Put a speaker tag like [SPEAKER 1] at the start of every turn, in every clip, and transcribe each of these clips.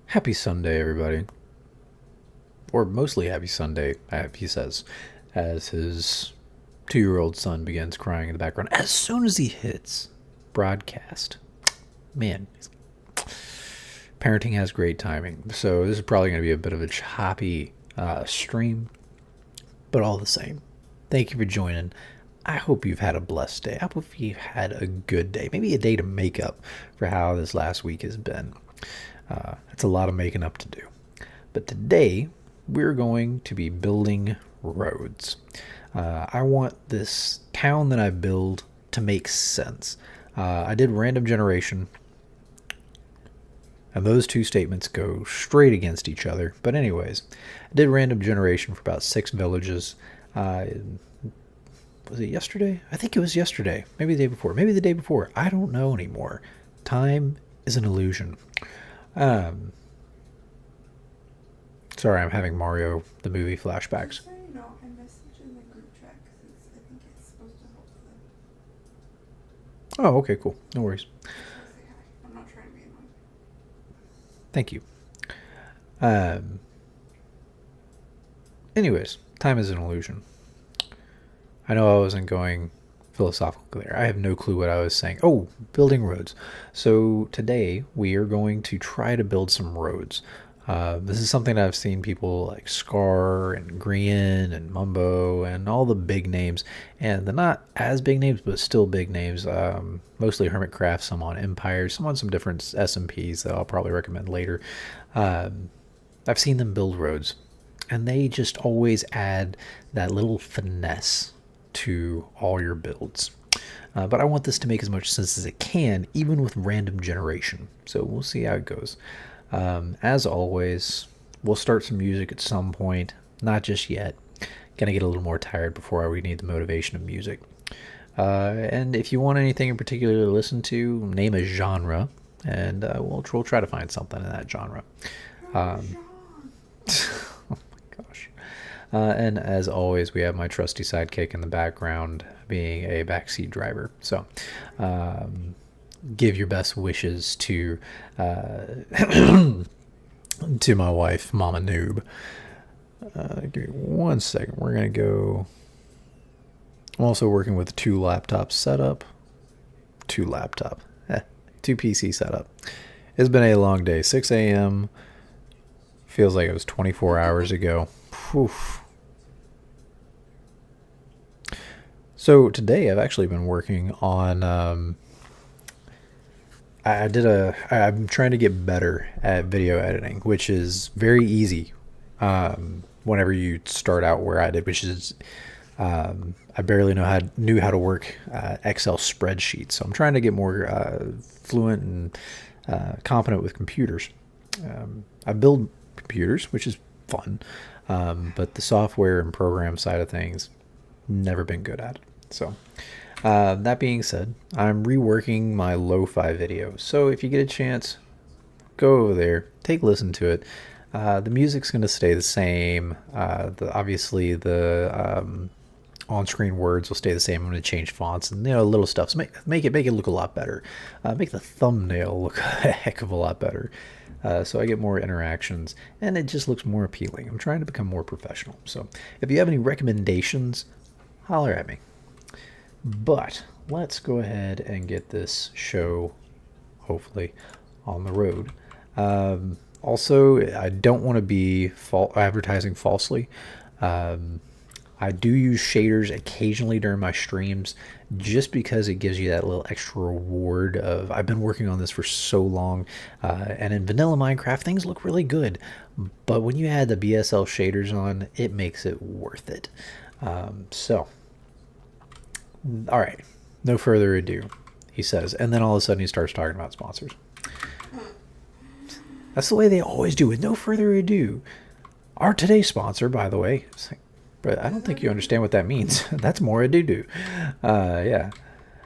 [SPEAKER 1] Happy Sunday, everybody. Or mostly happy Sunday, he says, as his 2-year-old son begins crying in the background. As soon as he hits broadcast, man, parenting has great timing. So this is probably going to be a bit of a choppy stream, but all the same, thank you for joining. I hope you've had a blessed day. I hope you've had a good day. Maybe a day to make up for how this last week has been. It's a lot of making up to do. But today, we're going to be building roads. I want this town that I build to make sense. I did random generation, and those two statements go straight against each other. But anyways, I did random generation for about 6 villages. Was it yesterday? I think it was yesterday. Maybe the day before. Maybe the day before. I don't know anymore. Time is an illusion. Sorry, I'm having Mario the movie flashbacks.
[SPEAKER 2] Actually, no, I messaged in the group chat because I think it's supposed to help them.
[SPEAKER 1] Oh, okay, cool. No worries.
[SPEAKER 2] Just want to say hi. I'm not trying to be annoying.
[SPEAKER 1] Thank you. Anyways, time is an illusion. I know I wasn't going philosophical there. I have no clue what I was saying. Oh, building roads. So today we are going to try to build some roads. This is something that I've seen people like Scar and Grian and Mumbo and all the big names, and the not as big names but still big names. Mostly Hermitcraft, some on Empire, some on some different SMPs that I'll probably recommend later. I've seen them build roads, and they just always add that little finesse to all your builds. But I want this to make as much sense as it can, even with random generation. So we'll see how it goes. As always, we'll start some music at some point. Not just yet. Gonna get a little more tired before we need the motivation of music. And if you want anything in particular to listen to, name a genre, and we'll try to find something in that genre.
[SPEAKER 2] Oh,
[SPEAKER 1] Oh my gosh. And as always, we have my trusty sidekick in the background being a backseat driver. So give your best wishes to to my wife, Mama Noob. Give me 1 second. We're going to go. I'm also working with 2 laptop setup. 2 laptop. 2 PC setup. It's been a long day. 6 a.m. Feels like it was 24 hours ago. Whew. So today I've actually been working on I'm trying to get better at video editing, which is very easy whenever you start out where I did, which is I barely knew how to work Excel spreadsheets. So I'm trying to get more fluent and competent with computers. I build computers, which is fun, but the software and program side of things, never been good at it. So that being said, I'm reworking my lo-fi videos. So if you get a chance, go over there, take a listen to it. The music's going to stay the same. Obviously the on-screen words will stay the same. I'm going to change fonts and little stuff. So make it look a lot better. Make the thumbnail look a heck of a lot better. So I get more interactions and it just looks more appealing. I'm trying to become more professional. So if you have any recommendations, holler at me. But let's go ahead and get this show, hopefully, on the road. Also, I don't want to be advertising falsely. I do use shaders occasionally during my streams just because it gives you that little extra reward of I've been working on this for so long. And in vanilla Minecraft, things look really good. But when you add the BSL shaders on, it makes it worth it. All right, no further ado, he says. And then all of a sudden he starts talking about sponsors. That's the way they always do with no further ado. Our today's sponsor, by the way, but I don't think you understand what that means. That's more ado. Yeah.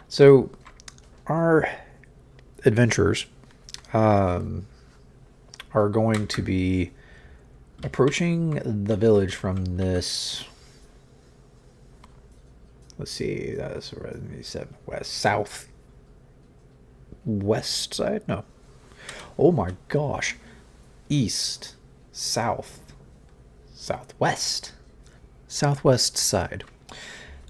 [SPEAKER 1] So our adventurers are going to be approaching the village from this. Let's see. That's south west side. No. Oh my gosh. east, south, southwest, southwest side.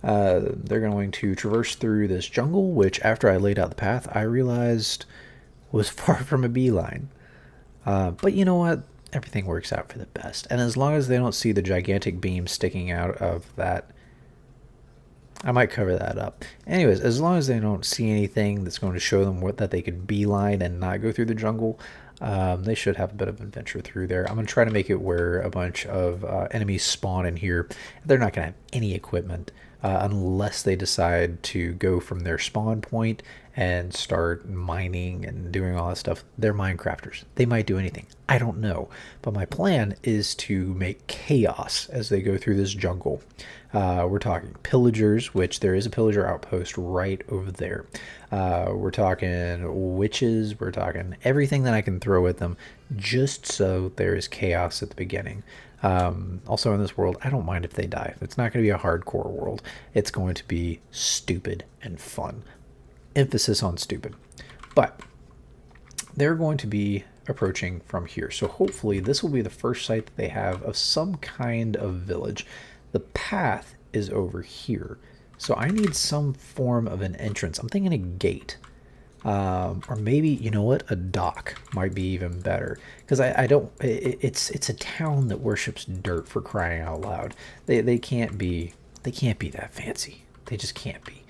[SPEAKER 1] They're going to traverse through this jungle, which after I laid out the path, I realized was far from a beeline. But you know what? Everything works out for the best. And as long as they don't see the gigantic beam sticking out of that, I might cover that up. Anyways, as long as they don't see anything that's going to show them that they could beeline and not go through the jungle, they should have a bit of adventure through there. I'm going to try to make it where a bunch of enemies spawn in here. They're not going to have any equipment unless they decide to go from their spawn point and start mining and doing all that stuff. They're Minecrafters. They might do anything. I don't know. But my plan is to make chaos as they go through this jungle. We're talking pillagers, which there is a pillager outpost right over there. We're talking witches. We're talking everything that I can throw at them just so there is chaos at the beginning. Also in this world, I don't mind if they die. It's not going to be a hardcore world. It's going to be stupid and fun. Emphasis on stupid. But they're going to be approaching from here. So hopefully this will be the first sight that they have of some kind of village. The path is over here. So I need some form of an entrance. I'm thinking a gate. Or maybe, you know what, a dock might be even better, because I don't, it's a town that worships dirt, for crying out loud. They can't be that fancy. They just can't be.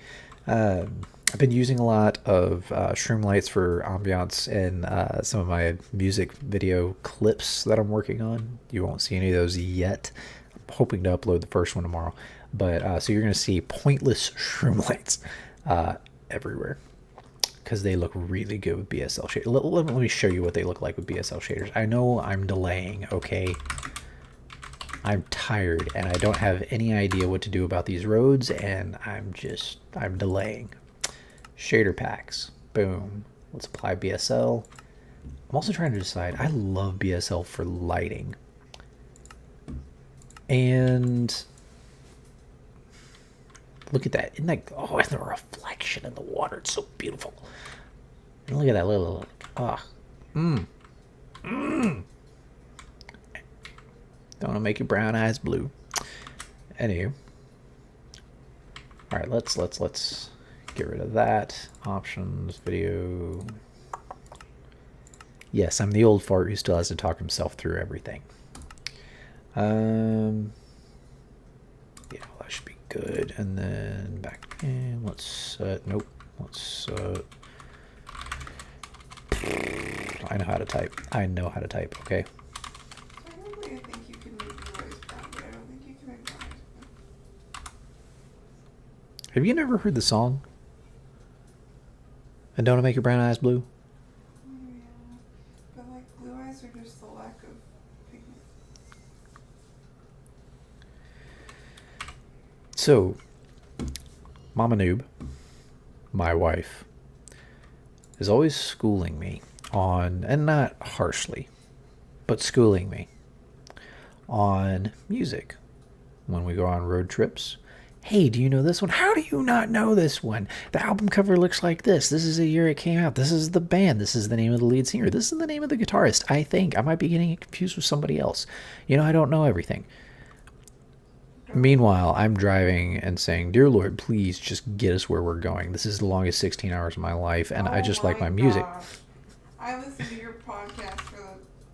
[SPEAKER 1] I've been using a lot of shroom lights for ambiance in some of my music video clips that I'm working on. You won't see any of those yet. I'm hoping to upload the first one tomorrow, but so you're going to see pointless shroom lights everywhere, because they look really good with BSL shaders. Let me show you what they look like with BSL shaders. I know I'm delaying, okay? I'm tired, and I don't have any idea what to do about these roads, and I'm delaying. Shader packs. Boom. Let's apply BSL. I'm also trying to decide. I love BSL for lighting. And look at that. Isn't that, oh, and the reflection in the water. It's so beautiful. And look at that little, Don't want to make your brown eyes blue. Anywho. Alright, let's get rid of that. Options, video. Yes, I'm the old fart who still has to talk himself through everything. Yeah, that should be good. And then back in. Let's nope. Let's I know how to type. I know how to type, okay.
[SPEAKER 2] Technically, I think you can make your voice brown, but I don't think you can make your eyes blue.
[SPEAKER 1] Have you never heard the song? And don't it make your brown eyes blue?
[SPEAKER 2] Yeah, but like blue eyes are just the lack of pigment.
[SPEAKER 1] So, Mama Noob, my wife, is always schooling me on, and not harshly, but schooling me on music when we go on road trips. Hey, do you know this one? How do you not know this one? The album cover looks like this. This is the year it came out. This is the band. This is the name of the lead singer. This is the name of the guitarist. I think I might be getting it confused with somebody else. You know, I don't know everything. Meanwhile, I'm driving and saying, "Dear Lord, please just get us where we're going. This is the longest 16 hours of my life, and I just like my music."
[SPEAKER 2] I listened to your podcast for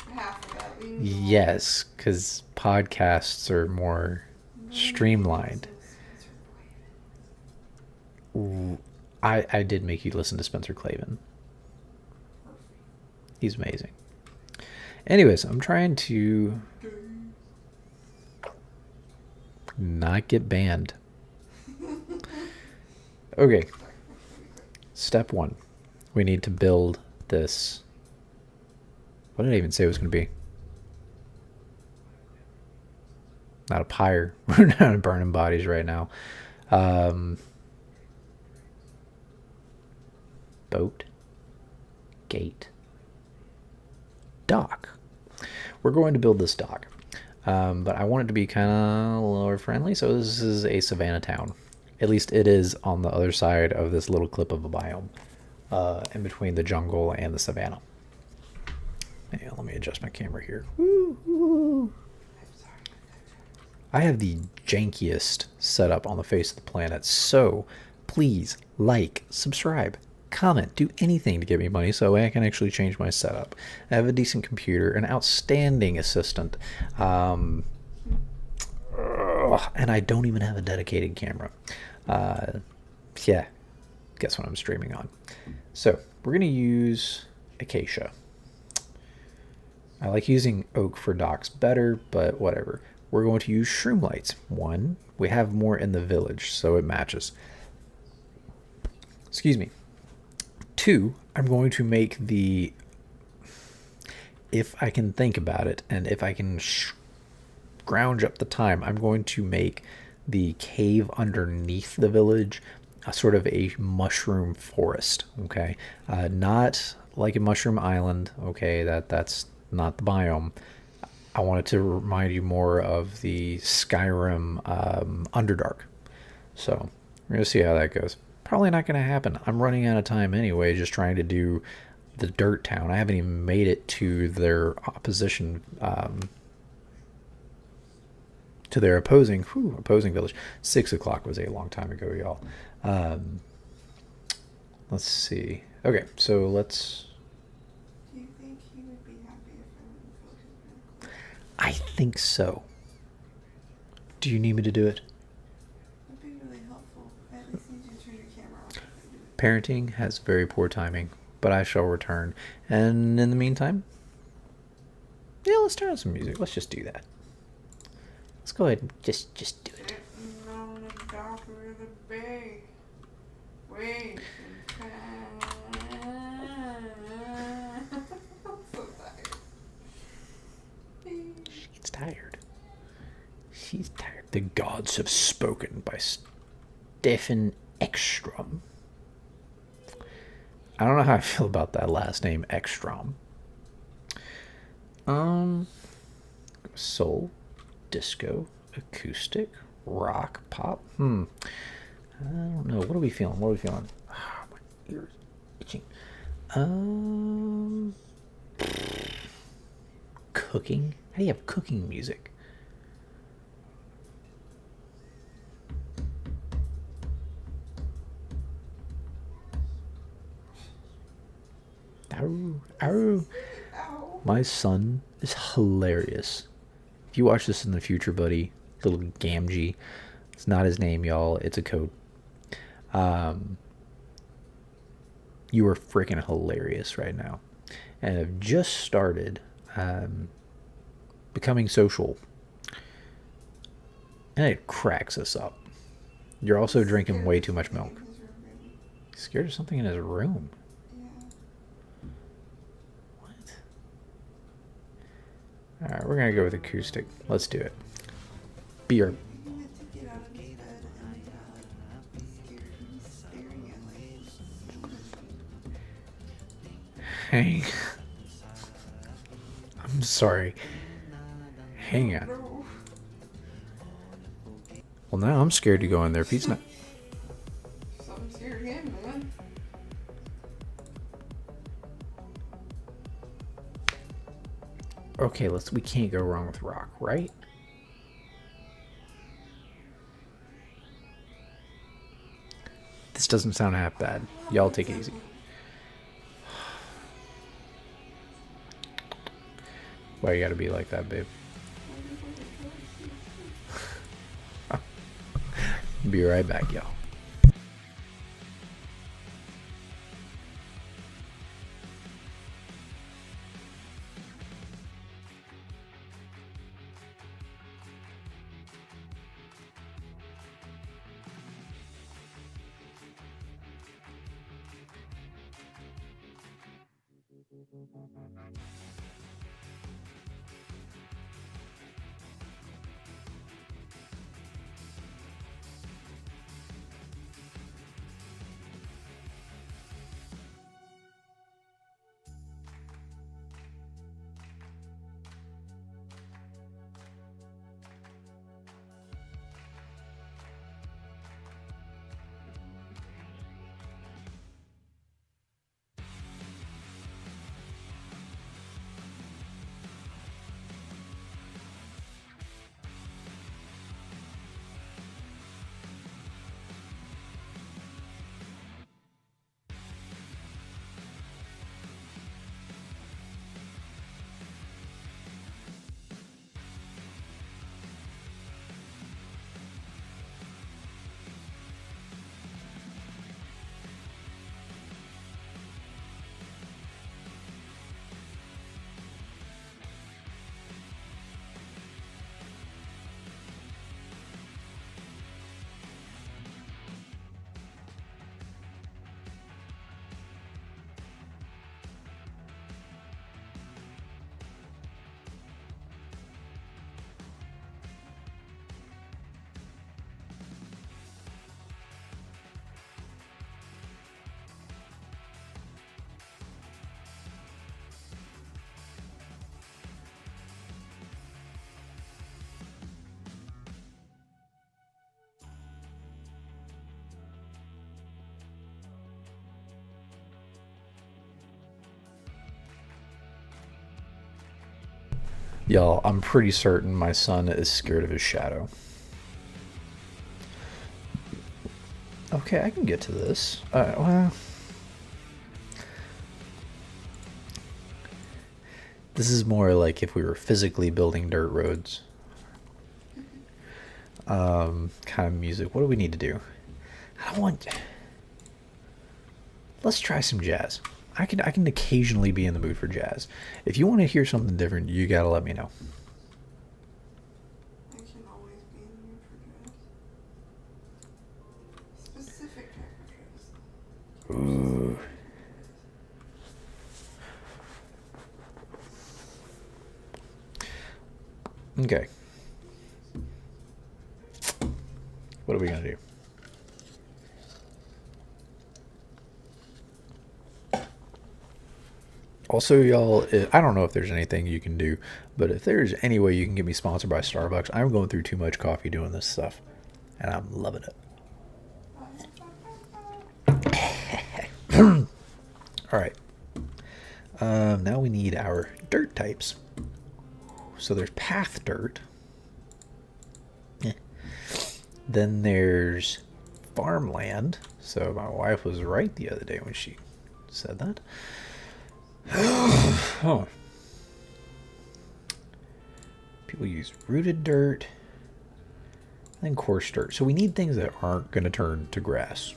[SPEAKER 2] the half of that.
[SPEAKER 1] Yes, because podcasts are more streamlined. I did make you listen to Spencer Clavin. He's amazing. Anyways, I'm trying to not get banned. Okay. Step 1. We need to build this. What did I even say it was going to be? Not a pyre. We're not burning bodies right now. Boat. Gate. Dock. We're going to build this dock. But I want it to be kind of lower friendly, so this is a savanna town. At least it is on the other side of this little clip of a biome, in between the jungle and the savanna. Yeah, let me adjust my camera here. Woo-hoo.
[SPEAKER 2] I'm sorry.
[SPEAKER 1] I have the jankiest setup on the face of the planet, so please like, subscribe, comment, do anything to give me money so I can actually change my setup. I have a decent computer, an outstanding assistant, and I don't even have a dedicated camera. Yeah, guess what I'm streaming on. So we're going to use Acacia. I like using oak for docks better, but whatever. We're going to use shroom lights. One, we have more in the village, so it matches. Excuse me. Two, I'm going to make the, if I can think about it, and if I can scrounge up the time, I'm going to make the cave underneath the village a sort of a mushroom forest. Okay, not like a mushroom island. Okay, that's not the biome. I wanted to remind you more of the Skyrim Underdark. So we're gonna see how that goes. Probably not gonna happen. I'm running out of time anyway, just trying to do the dirt town. I haven't even made it to their opposition, to their opposing village. 6 o'clock was a long time ago, y'all. Let's see. Okay, so let's.
[SPEAKER 2] Do you think he would be happy if I wouldn't fill his medical?
[SPEAKER 1] I think so. Do you need me to do it?
[SPEAKER 2] That'd be really helpful. I at least need you to turn your camera off.
[SPEAKER 1] Parenting has very poor timing, but I shall return. And in the meantime, yeah, let's turn on some music. Let's just do that. Let's go ahead and just do it.
[SPEAKER 2] Sitting on the dock of the bay, wasting time. I'm so tired.
[SPEAKER 1] She's tired. She's tired. The gods have spoken by Stefan Ekstrom. I don't know how I feel about that last name, Ekstrom. Soul, disco, acoustic, rock, pop. I don't know. What are we feeling? What are we feeling? Oh, my ears itching. Cooking. How do you have cooking music? Ow, ow.
[SPEAKER 2] Ow.
[SPEAKER 1] My son is hilarious. If you watch this in the future, buddy, little Gamgee, it's not his name, y'all. It's a code. You are freaking hilarious right now, and have just started becoming social, and it cracks us up. You're also drinking way too much milk. Scared of something in his room.
[SPEAKER 2] Yeah.
[SPEAKER 1] What? All right, we're gonna go with acoustic. Let's do it. Beer.
[SPEAKER 2] You meant to get out of the bed and be scared and staring at
[SPEAKER 1] Hang. I'm sorry. Hang on.
[SPEAKER 2] no.
[SPEAKER 1] Well, now I'm scared to go in there. Pete's not.
[SPEAKER 2] Something scared him, man.
[SPEAKER 1] Okay, we can't go wrong with rock, right? This doesn't sound half bad. Y'all take it easy. Why you gotta be like that, babe? Be right back, y'all. Y'all, I'm pretty certain my son is scared of his shadow. Okay, I can get to this. Well, this is more like if we were physically building dirt roads. Kind of music. What do we need to do? I want. Let's try some jazz. I can occasionally be in the mood for jazz. If you want to hear something different, you gotta let me know.
[SPEAKER 2] I can always be in the mood for jazz. Specific type of jazz.
[SPEAKER 1] Ooh. Okay. What are we gonna do? Also, y'all, I don't know if there's anything you can do, but if there's any way you can get me sponsored by Starbucks, I'm going through too much coffee doing this stuff, and I'm loving it. All right. Now we need our dirt types. So there's path dirt. Then there's farmland. So my wife was right the other day when she said that. Oh. People use rooted dirt. And then coarse dirt. So we need things that aren't going to turn to grass.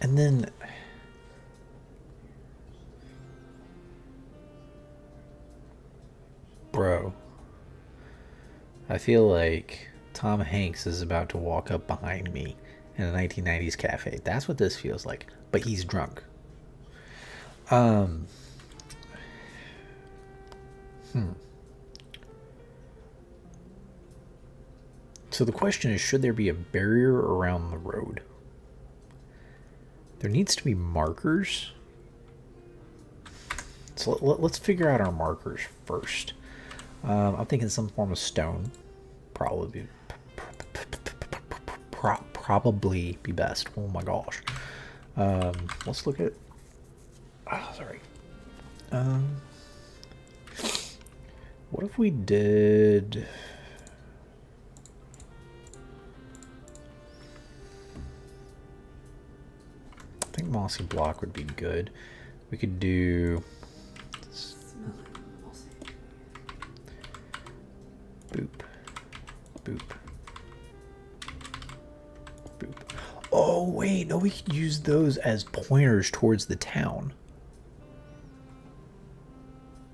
[SPEAKER 1] And then bro, I feel like Tom Hanks is about to walk up behind me in a 1990s cafe. That's what this feels like. But he's drunk. So the question is, should there be a barrier around the road? There needs to be markers. So let's figure out our markers first. I'm thinking some form of stone. Probably be best. Oh my gosh. Let's look at. Oh, sorry. What if we did? I think mossy block would be good. We could do. Boop. Boop. Boop. Oh, wait. No, we could use those as pointers towards the town.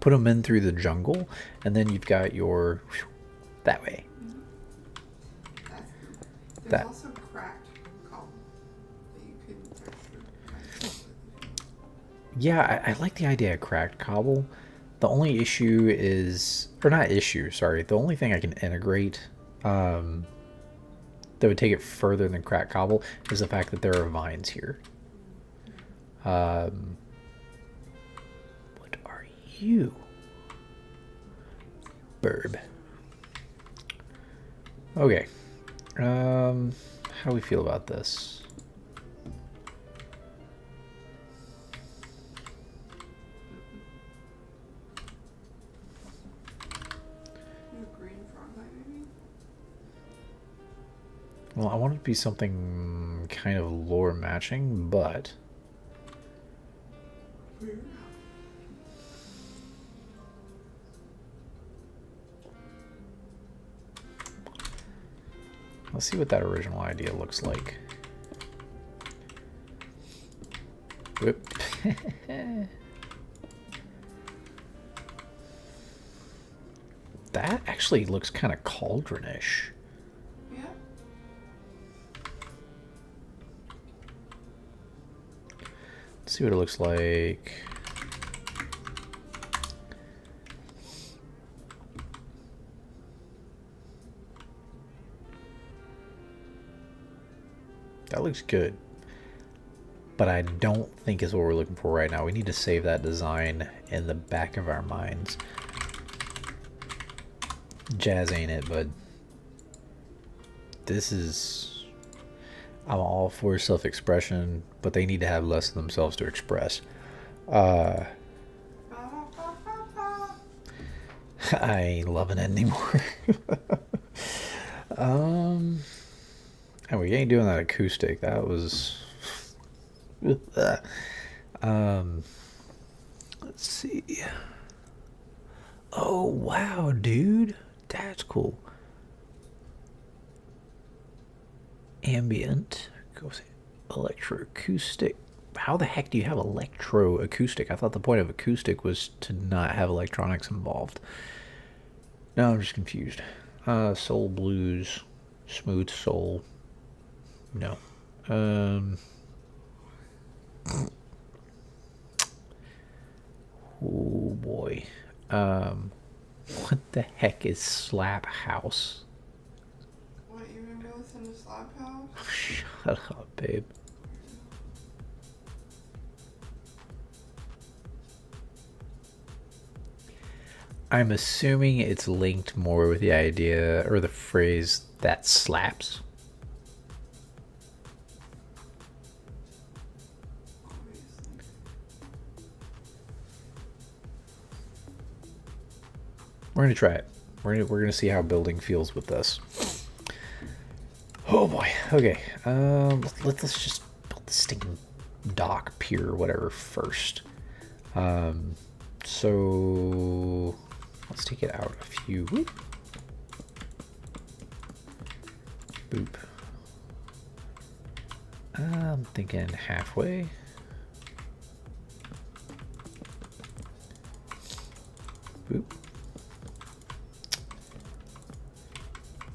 [SPEAKER 1] Put them in through the jungle, and then you've got your... that way.
[SPEAKER 2] There's
[SPEAKER 1] That.
[SPEAKER 2] also cracked cobble that you could search for.
[SPEAKER 1] Yeah, I like the idea of cracked cobble. The only issue is... or not issue, sorry. The only thing I can integrate that would take it further than cracked cobble is the fact that there are vines here. What are you? Bird. Okay. How do we feel about this?
[SPEAKER 2] Green froglight, maybe?
[SPEAKER 1] Well, I want it to be something kind of lore matching, but...
[SPEAKER 2] Weird.
[SPEAKER 1] Let's see what that original idea looks like. Whoop. That actually looks kind of cauldronish.
[SPEAKER 2] Yeah.
[SPEAKER 1] Let's see what it looks like. That looks good. But I don't think is what we're looking for right now. We need to save that design in the back of our minds. Jazz ain't it, but this is... I'm all for self-expression, but they need to have less of themselves to express. I ain't loving it anymore. um, and we ain't doing that acoustic. That was. um, let's see. Oh wow, dude, that's cool. Ambient, goes electroacoustic. How the heck do you have electroacoustic? I thought the point of acoustic was to not have electronics involved. No, I'm just confused. Soul blues, smooth soul. No. Oh boy. What the heck is Slap House?
[SPEAKER 2] What, you remember listening to Slap House?
[SPEAKER 1] Shut up, babe. I'm assuming it's linked more with the idea or the phrase that slaps.
[SPEAKER 2] Obviously.
[SPEAKER 1] We're gonna try it. We're gonna see how building feels with this. Oh boy. Okay. Let's just build the stinking dock, pier, whatever first. So let's take it out a few. Whoop. Boop. I'm thinking halfway. Boop.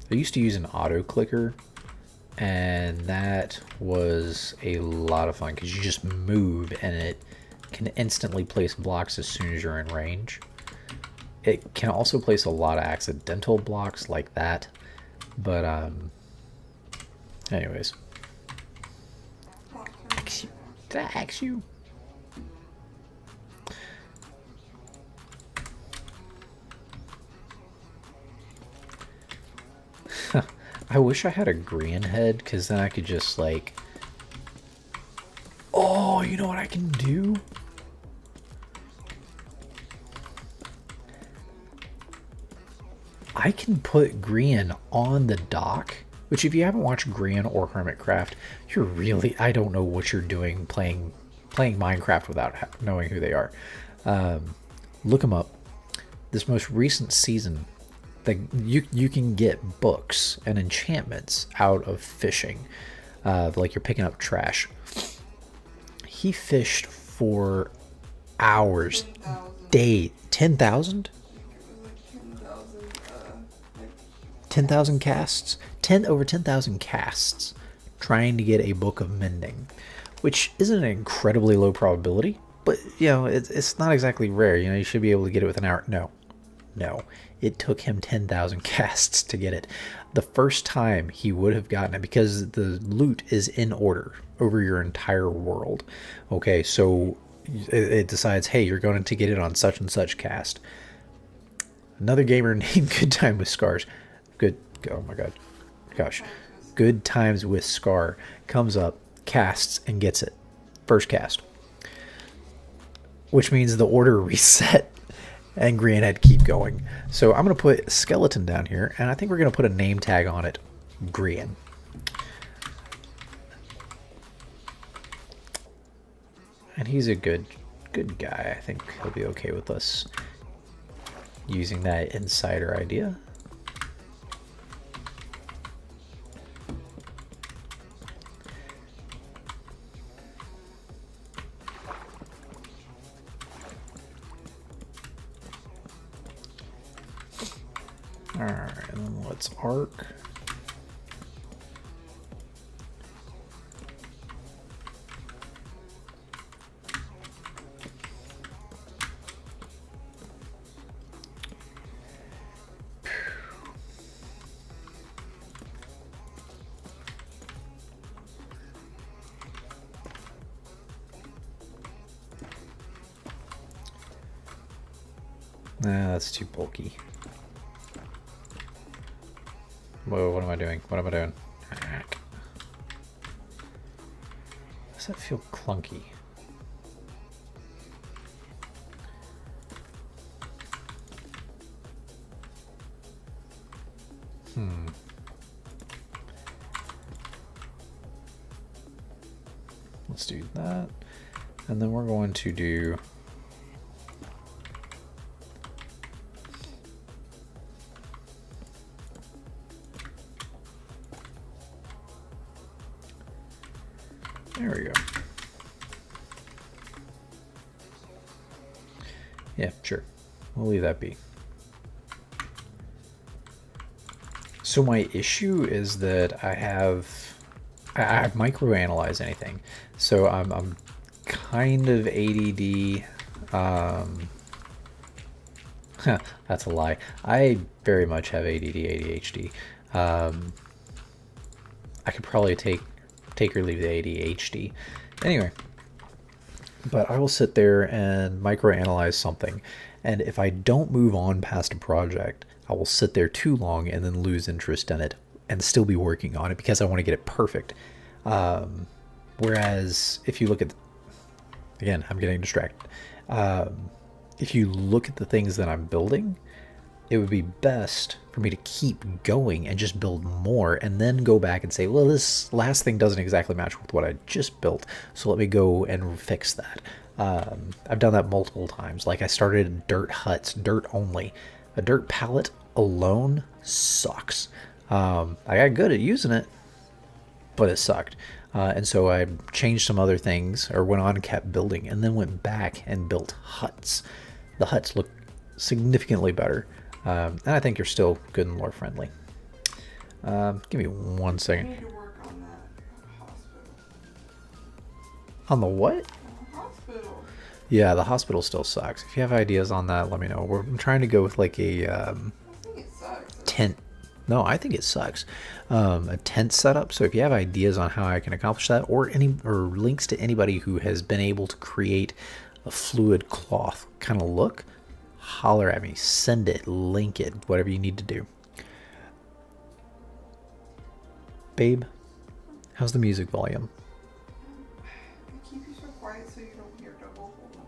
[SPEAKER 1] I used to use an auto clicker, and that was a lot of fun because you just move and it can instantly place blocks as soon as you're in range. It can also place a lot of accidental blocks like that, but anyways. Did I ask you? I wish I had a green head, because then I could just, like... Oh, you know what I can do? I can put Grian on the dock, which if you haven't watched Grian or Hermitcraft, you're really... I don't know what you're doing playing Minecraft without knowing who they are. Look them up. This most recent season... you can get books and enchantments out of fishing, like you're picking up trash. He fished for hours, 10,000? 10,000 casts, over 10,000 casts, trying to get a book of mending, which isn't an incredibly low probability, but you know it's not exactly rare. You know, you should be able to get it with an hour. No, it took him 10,000 casts to get it. The first time he would have gotten it, because the loot is in order over your entire world. Okay, so it decides, hey, you're going to get it on such and such cast. Another gamer named Good Time with Scars. Oh my god. Gosh. Good Times with Scar comes up, casts, and gets it. First cast. Which means the order reset. And Grian had to keep going. So I'm going to put Skeleton down here, and I think we're going to put a name tag on it. Grian. And he's a good guy. I think he'll be okay with us using that insider idea. Alright, and then let's arc. Nah, that's too bulky. Whoa, what am I doing? What am I doing? Does that feel clunky? Let's do that. And then we're going to do there we go. Yeah, sure. We'll leave that be. So my issue is that I microanalyze anything. So I'm kind of ADD. That's a lie. I very much have ADD, ADHD. I could probably take or leave the ADHD. Anyway, but I will sit there and microanalyze something, and if I don't move on past a project, I will sit there too long and then lose interest in it and still be working on it because I want to get it perfect. Whereas if you look at, again, I'm getting distracted. If you look at the things that I'm building, it would be best for me to keep going and just build more and then go back and say, well, this last thing doesn't exactly match with what I just built, so let me go and fix that. I've done that multiple times. Like I started dirt huts, dirt only. A dirt pallet alone sucks. I got good at using it, but it sucked. And so I changed some other things, or went on and kept building, and then went back and built huts. The huts look significantly better. And I think you're still good and lore friendly. Give me 1
[SPEAKER 2] I
[SPEAKER 1] second.
[SPEAKER 2] need to work on that hospital.
[SPEAKER 1] On the what?
[SPEAKER 2] The hospital.
[SPEAKER 1] Yeah, the hospital still sucks. If you have ideas on that, let me know. I'm trying to go with like a
[SPEAKER 2] I think it sucks.
[SPEAKER 1] tent. No, I think it sucks. A tent setup. So if you have ideas on how I can accomplish that, or links to anybody who has been able to create a fluid cloth kind of look, holler at me. Send it, link it, whatever you need to do. Babe, how's the music volume?
[SPEAKER 2] I keep you so quiet so you don't hear double. Hold on.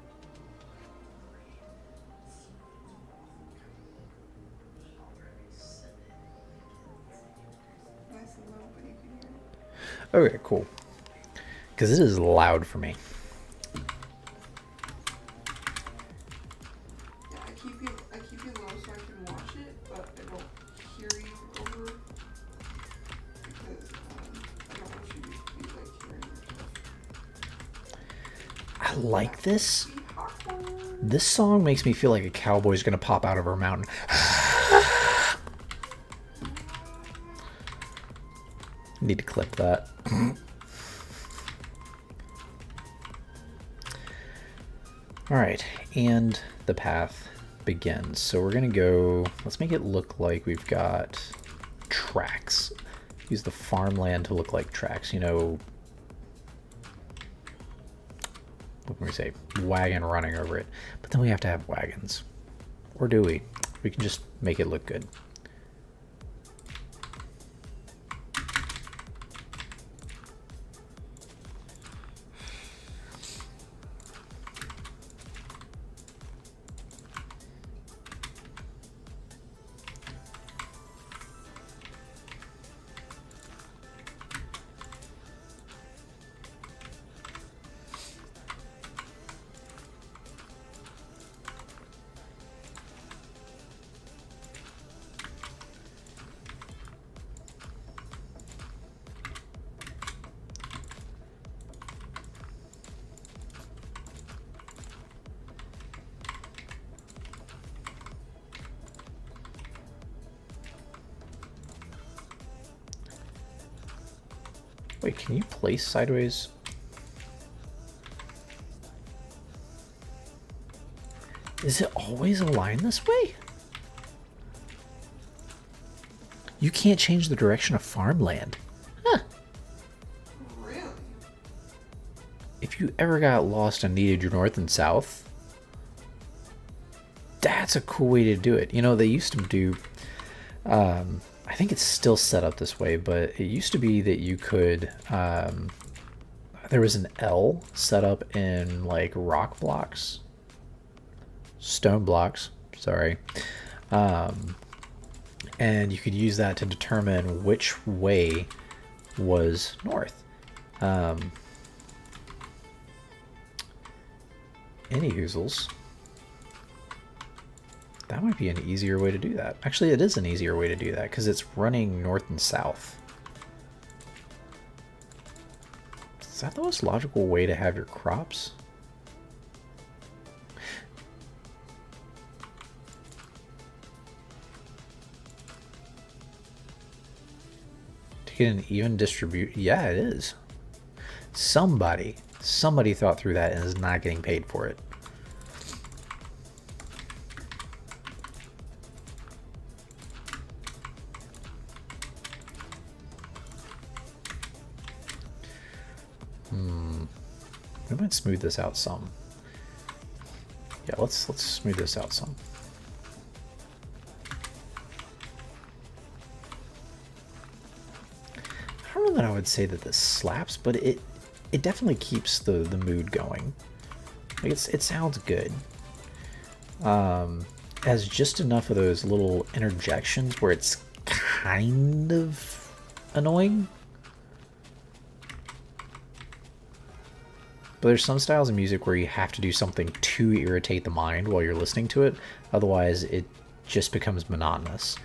[SPEAKER 2] Nice and low, but you can hear it.
[SPEAKER 1] Okay, cool. Because it is loud for me.
[SPEAKER 2] Yeah, I keep you low so I can watch it, but I don't hear you over because I don't want you to be like hearing yourself.
[SPEAKER 1] I like this.
[SPEAKER 2] Be awkward.
[SPEAKER 1] This song makes me feel like a cowboy's gonna pop out of a mountain. Need to clip that. Alright, and the path begins. So we're gonna go, let's make it look like we've got tracks. Use the farmland to look like tracks, you know, what can we say? Wagon running over it. But then we have to have wagons. Or do we? We can just make it look good. Wait, can you place sideways? Is it always aligned this way? You can't change the direction of farmland. Huh.
[SPEAKER 2] Really?
[SPEAKER 1] If you ever got lost and needed your north and south, that's a cool way to do it. You know, they used to do, I think it's still set up this way, but it used to be that you could, there was an L set up in like rock blocks, stone blocks, sorry. and you could use that to determine which way was north. Any hoozles. That might be an easier way to do that. Actually, it is an easier way to do that because it's running north and south. Is that the most logical way to have your crops? To get an even distribute? Yeah, it is. Somebody thought through that and is not getting paid for it. We might smooth this out some. Yeah, let's smooth this out some. I don't know that I would say that this slaps, but it definitely keeps the mood going. Like it sounds good. Has just enough of those little interjections where it's kind of annoying. But there's some styles of music where you have to do something to irritate the mind while you're listening to it. Otherwise, it just becomes monotonous.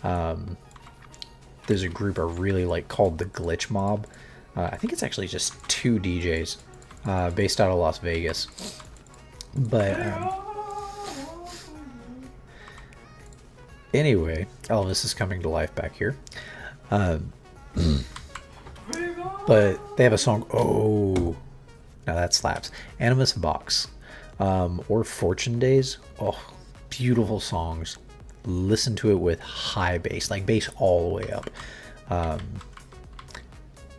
[SPEAKER 1] There's a group I really like called the Glitch Mob. I think it's actually just 2 DJs based out of Las Vegas. But anyway, Elvis is coming to life back here. But they have a song, oh... Now that slaps. Animus Vox or Fortune Days. Oh, beautiful songs. Listen to it with high bass, like bass all the way up.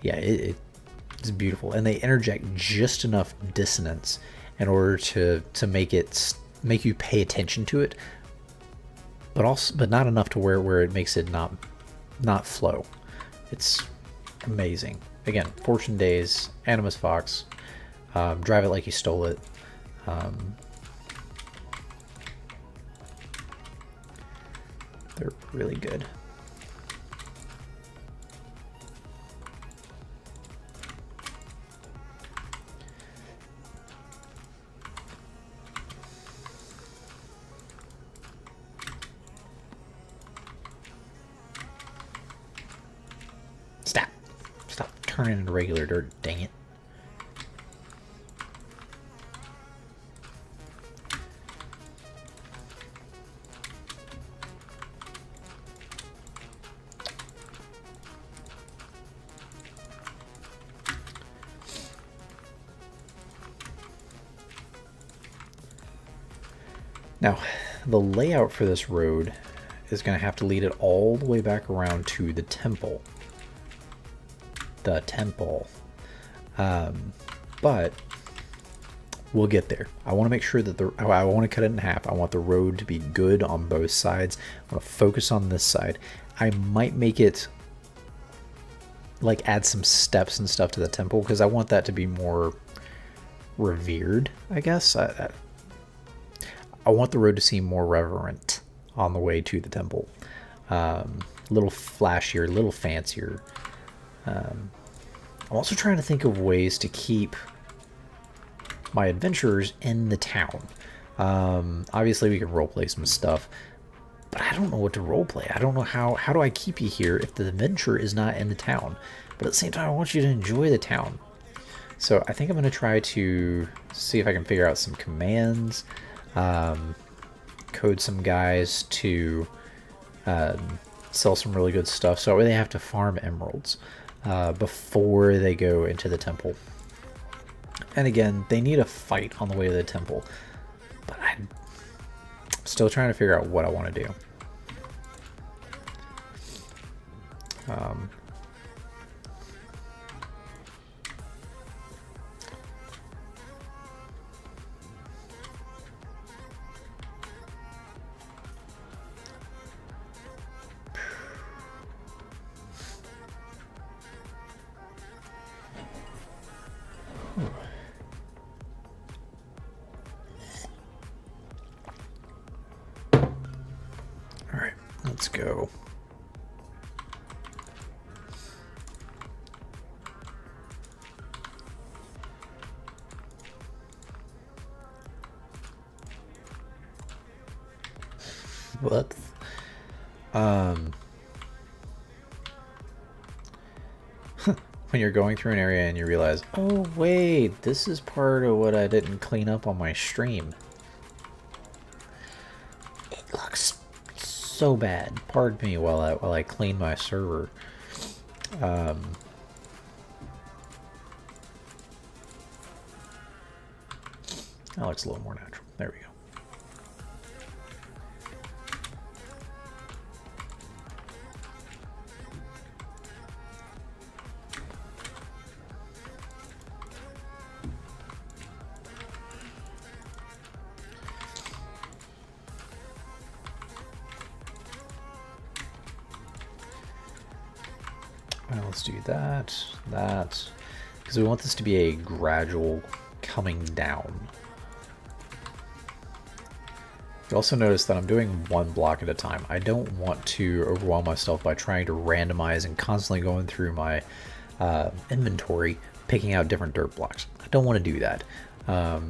[SPEAKER 1] Yeah, it's beautiful, and they interject just enough dissonance in order to make you pay attention to it, but not enough to where it makes it not flow. It's amazing. Again, Fortune Days, Animus Vox. Drive It Like You Stole It. They're really good. Stop turning into regular dirt, dang it. Now, the layout for this road is going to have to lead it all the way back around to the temple. But we'll get there. I want to make sure that I want to cut it in half. I want the road to be good on both sides. I want to focus on this side. I might make it like add some steps and stuff to the temple because I want that to be more revered, I guess. I want the road to seem more reverent on the way to the temple. A little flashier, a little fancier. I'm also trying to think of ways to keep my adventurers in the town. Obviously, we can roleplay some stuff, but I don't know what to roleplay. I don't know how do I keep you here if the adventure is not in the town? But at the same time, I want you to enjoy the town. So I think I'm going to try to see if I can figure out some commands. Code some guys to sell some really good stuff so they have to farm emeralds before they go into the temple. And again, they need a fight on the way to the temple, but I'm still trying to figure out what I want to do. All right, let's go. What? Um, when you're going through an area and you realize, oh wait, this is part of what I didn't clean up on my stream. It looks so bad. Pardon me while I clean my server. That looks a little more natural. There we go. Let's do that, because we want this to be a gradual coming down. You also notice that I'm doing one block at a time. I don't want to overwhelm myself by trying to randomize and constantly going through my inventory, picking out different dirt blocks. I don't want to do that.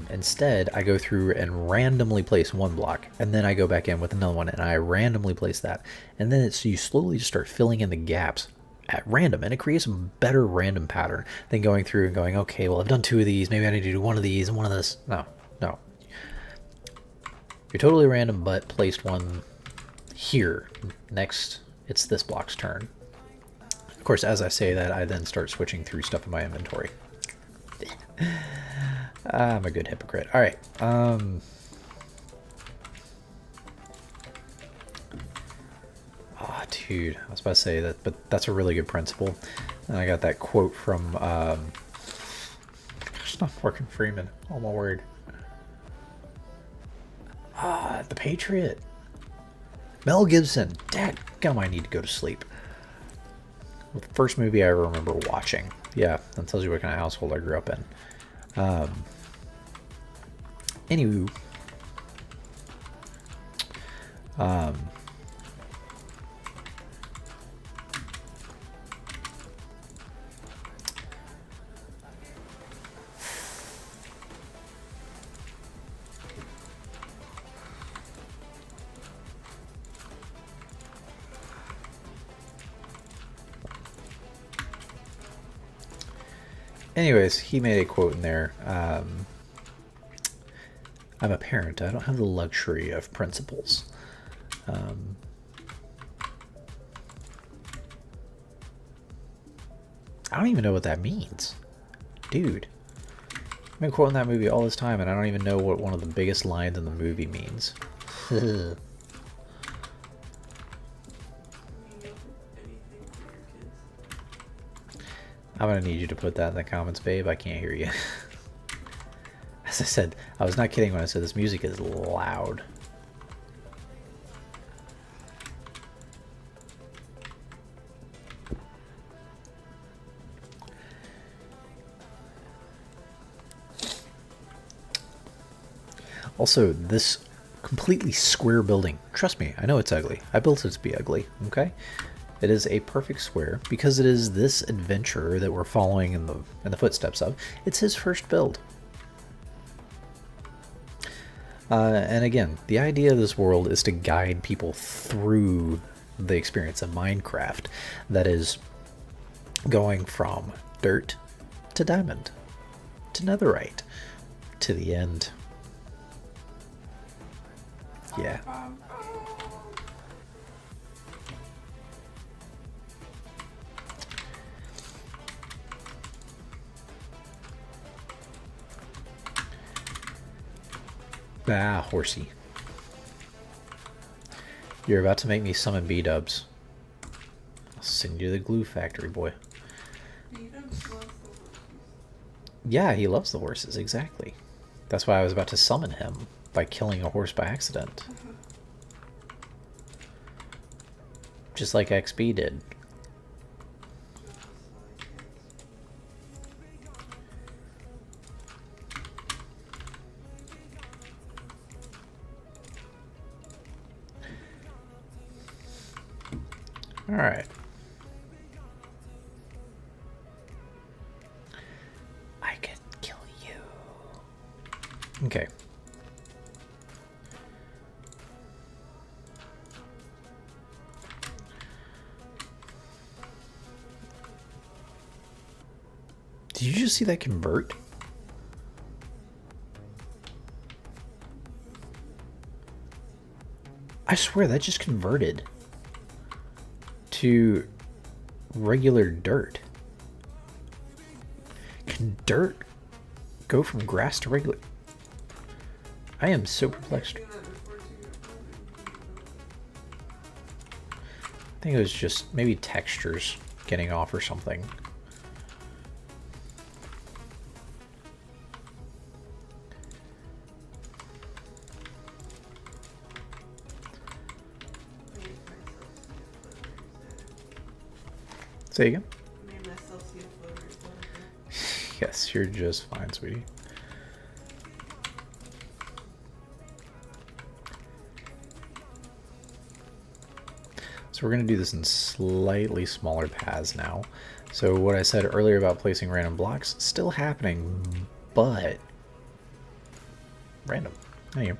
[SPEAKER 1] Instead, I go through and randomly place one block, and then I go back in with another one, and I randomly place that. And then you slowly just start filling in the gaps at random, and it creates a better random pattern than going through and going, okay, well, I've done 2 of these, maybe I need to do 1 of these and 1 of this. No. You're totally random, but placed one here. Next, it's this block's turn. Of course, as I say that, I then start switching through stuff in my inventory. I'm a good hypocrite. All right. Oh, dude, I was about to say that, but that's a really good principle. And I got that quote from, it's not Morgan Freeman. Oh my word. The Patriot. Mel Gibson. Dadgum, I need to go to sleep. The first movie I remember watching. Yeah, that tells you what kind of household I grew up in. Anywho. Anyways, he made a quote in there. I'm a parent. I don't have the luxury of principles. I don't even know what that means. Dude. I've been quoting that movie all this time, and I don't even know what one of the biggest lines in the movie means. I'm gonna need you to put that in the comments, babe. I can't hear you. As I said, I was not kidding when I said this music is loud. Also, this completely square building, trust me, I know it's ugly. I built it to be ugly, okay? It is a perfect square because it is this adventurer that we're following in the footsteps of. It's his first build. And again, the idea of this world is to guide people through the experience of Minecraft. That is going from dirt to diamond to netherite to the end. Yeah. Ah, horsey. You're about to make me summon B-dubs. I'll send you to the glue factory, boy. Yeah, he loves the horses, exactly. That's why I was about to summon him by killing a horse by accident. Just like XB did. All right. I could kill you. Okay. Did you just see that convert? I swear that just converted to regular dirt. Can dirt go from grass to regular? I am so perplexed.
[SPEAKER 2] Do that before to get
[SPEAKER 1] I think it was just maybe textures getting off or something. Say again?
[SPEAKER 2] made myself see a floater.
[SPEAKER 1] Yes, you're just fine, sweetie. So we're going to do this in slightly smaller paths now. So what I said earlier about placing random blocks, still happening, but random. Anyway,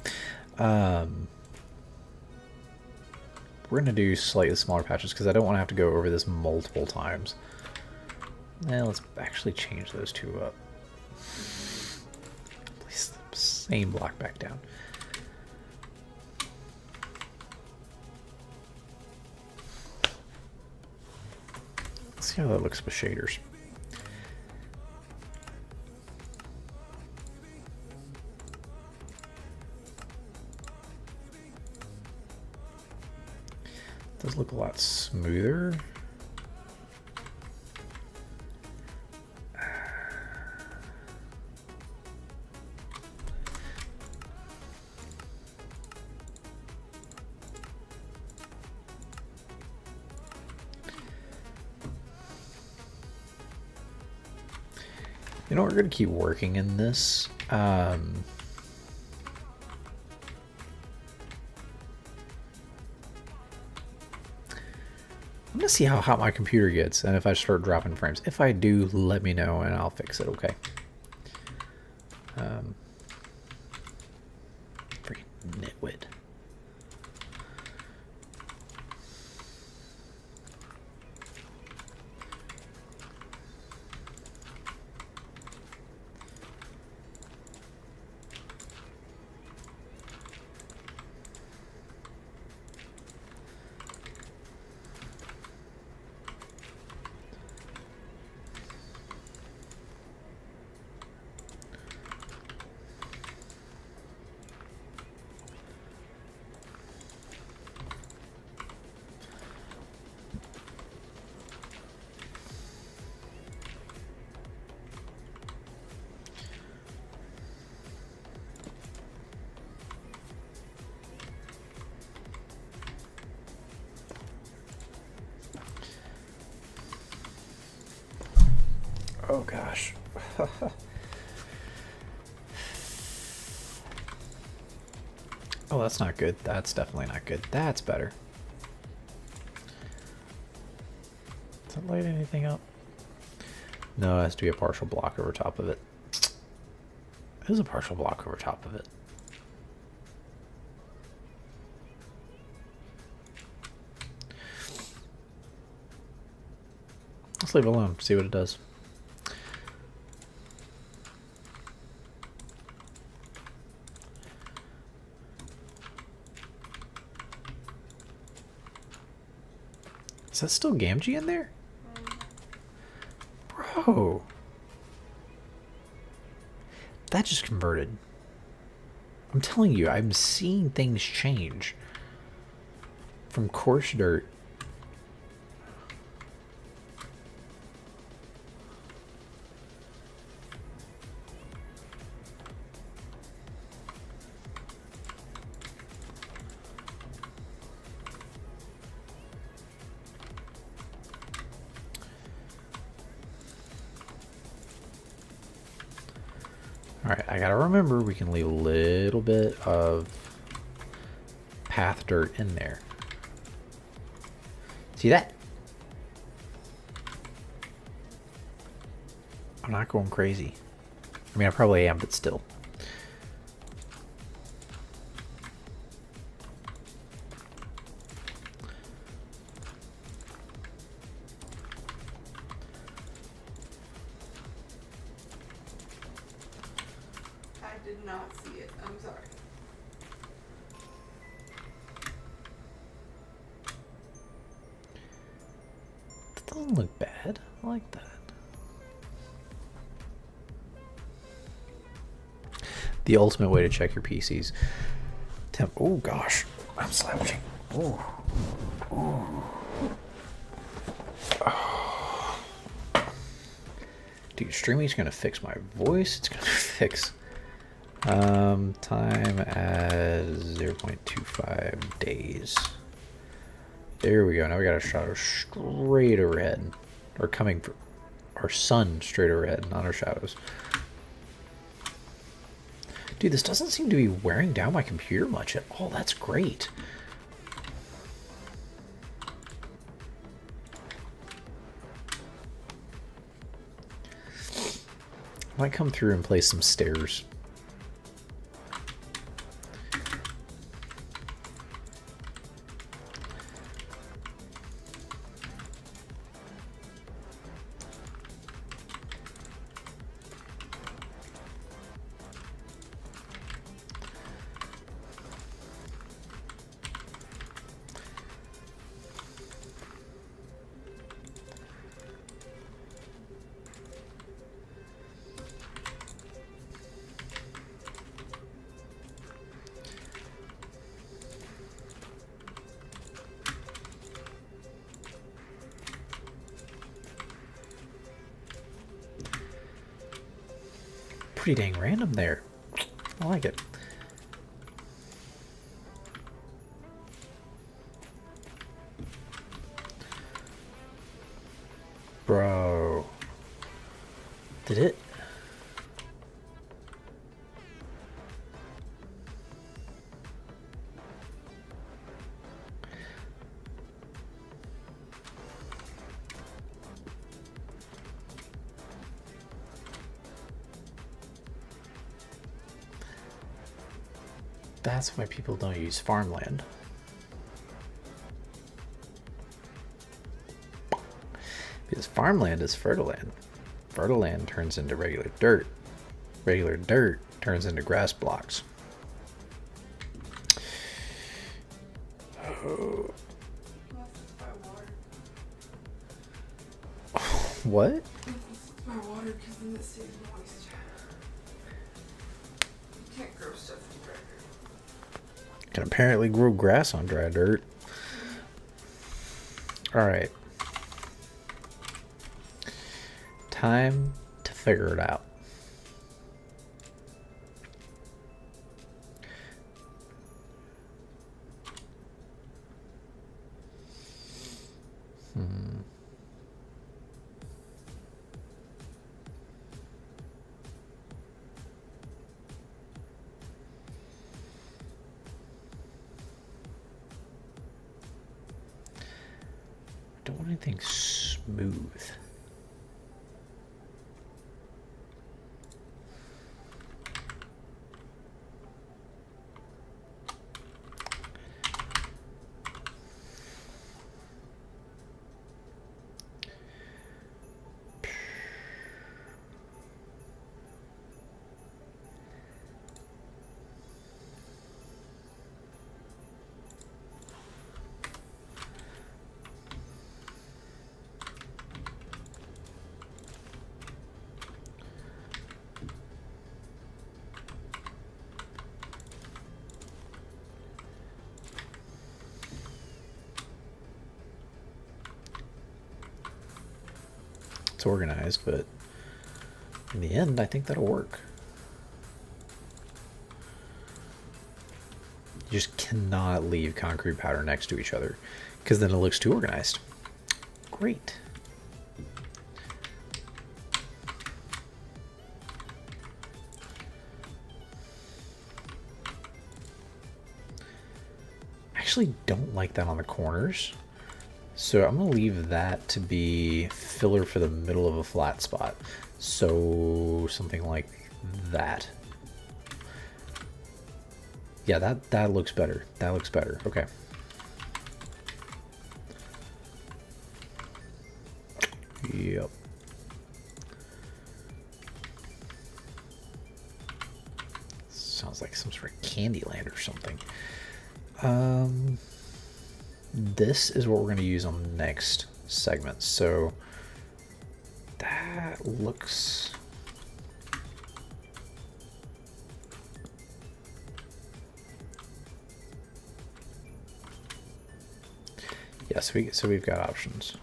[SPEAKER 1] we're going to do slightly smaller patches because I don't want to have to go over this multiple times. Let's actually change those two up. Place the same block back down. Let's see how that looks with shaders. Does look a lot smoother. You know, we're going to keep working in this. I'm going to see how hot my computer gets and if I start dropping frames. If I do, let me know and I'll fix it, okay? Freaking nitwit. Oh gosh. Oh, that's not good. That's definitely not good. That's better. Does that light anything up? No, it has to be a partial block over top of it. It is a partial block over top of it. Let's leave it alone, see what it does. Is that still Gamgee in there? Bro. That just converted. I'm telling you, I'm seeing things change. From coarse dirt. Alright, I gotta remember we can leave a little bit of path dirt in there. See that? I'm not going crazy. I mean, I probably am, but still.
[SPEAKER 2] did not see it. I'm sorry.
[SPEAKER 1] That doesn't look bad. I like that. The ultimate way to check your PC's temp. Oh gosh, I'm slouching. Ooh. Ooh. Oh. Dude, streaming's gonna fix my voice. It's gonna fix time as 0.25 days. There we go. Now we got a shadow straight overhead, or coming for our sun straight overhead, not our shadows. Dude, this doesn't seem to be wearing down my computer much at all. That's great. Might come through and place some stairs. Pretty dang random there. I like it. Bro. Did it? That's why people don't use farmland. Because farmland is fertile land. Fertile land turns into regular dirt. Regular dirt turns into grass blocks. Oh. What?
[SPEAKER 2] My water, because then it stays moist. You can't grow stuff in dry dirt.
[SPEAKER 1] Can apparently grow grass on dry dirt. Alright. Time to figure it out. Don't want anything smooth. It's organized, but in the end, I think that'll work. You just cannot leave concrete powder next to each other, because then it looks too organized. Great. I actually don't like that on the corners. So I'm going to leave that to be filler for the middle of a flat spot. So something like that. Yeah, that looks better. That looks better. Okay. Yep. Candyland or something. This is what we're going to use on the next segment. So that looks... Yes, so we've got options.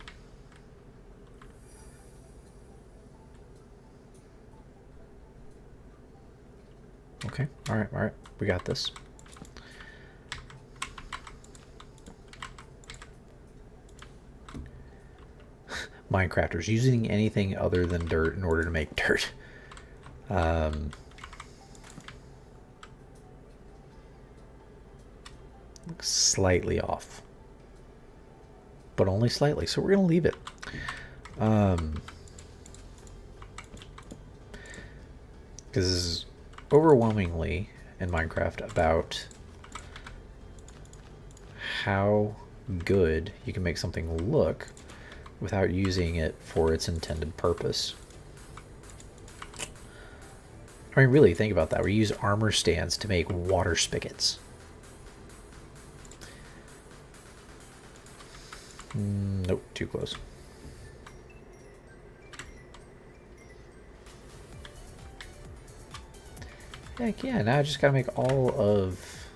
[SPEAKER 1] Okay, all right, we got this. Minecrafters using anything other than dirt in order to make dirt. Looks slightly off, but only slightly, so we're gonna leave it. Because this is overwhelmingly in Minecraft about how good you can make something look without using it for its intended purpose. I mean, really, think about that. We use armor stands to make water spigots. Nope, too close. Heck yeah, now I just gotta make all of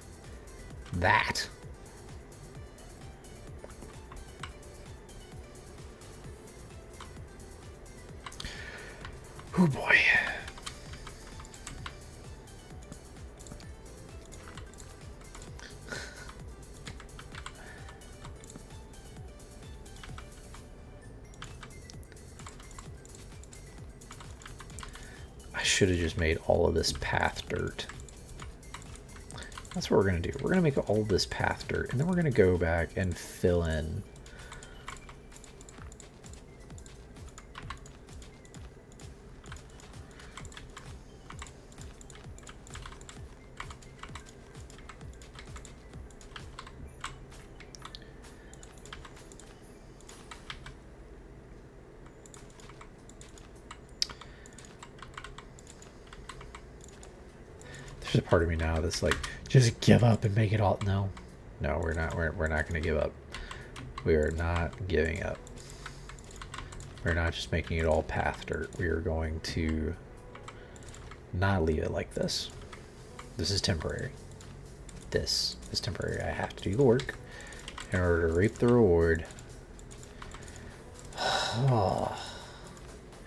[SPEAKER 1] that. Oh boy. I should have just made all of this path dirt. That's what we're gonna do. We're gonna make all this path dirt, and then we're gonna go back and fill in there's a part of me now that's like, just give up and make it all. No, we're not gonna give up. We are not giving up. We're not just making it all path dirt. We are going to not leave it like this. This is temporary. This is temporary. I have to do the work in order to reap the reward. Oh.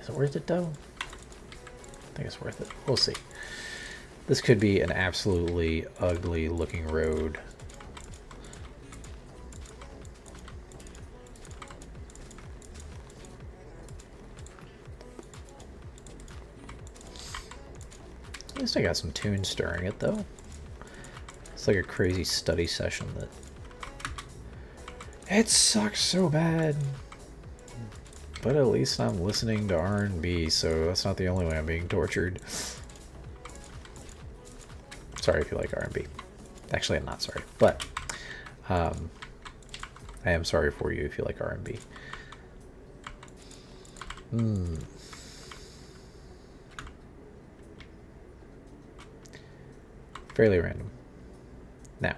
[SPEAKER 1] Is it worth it though? I think it's worth it. We'll see. This could be an absolutely ugly looking road. At least I got some tunes stirring it though. It's like a crazy study session that... It sucks so bad. But at least I'm listening to R&B, so that's not the only way I'm being tortured. Sorry if you like R&B. Actually, I'm not sorry, but I am sorry for you if you like R&B. Fairly random. Now,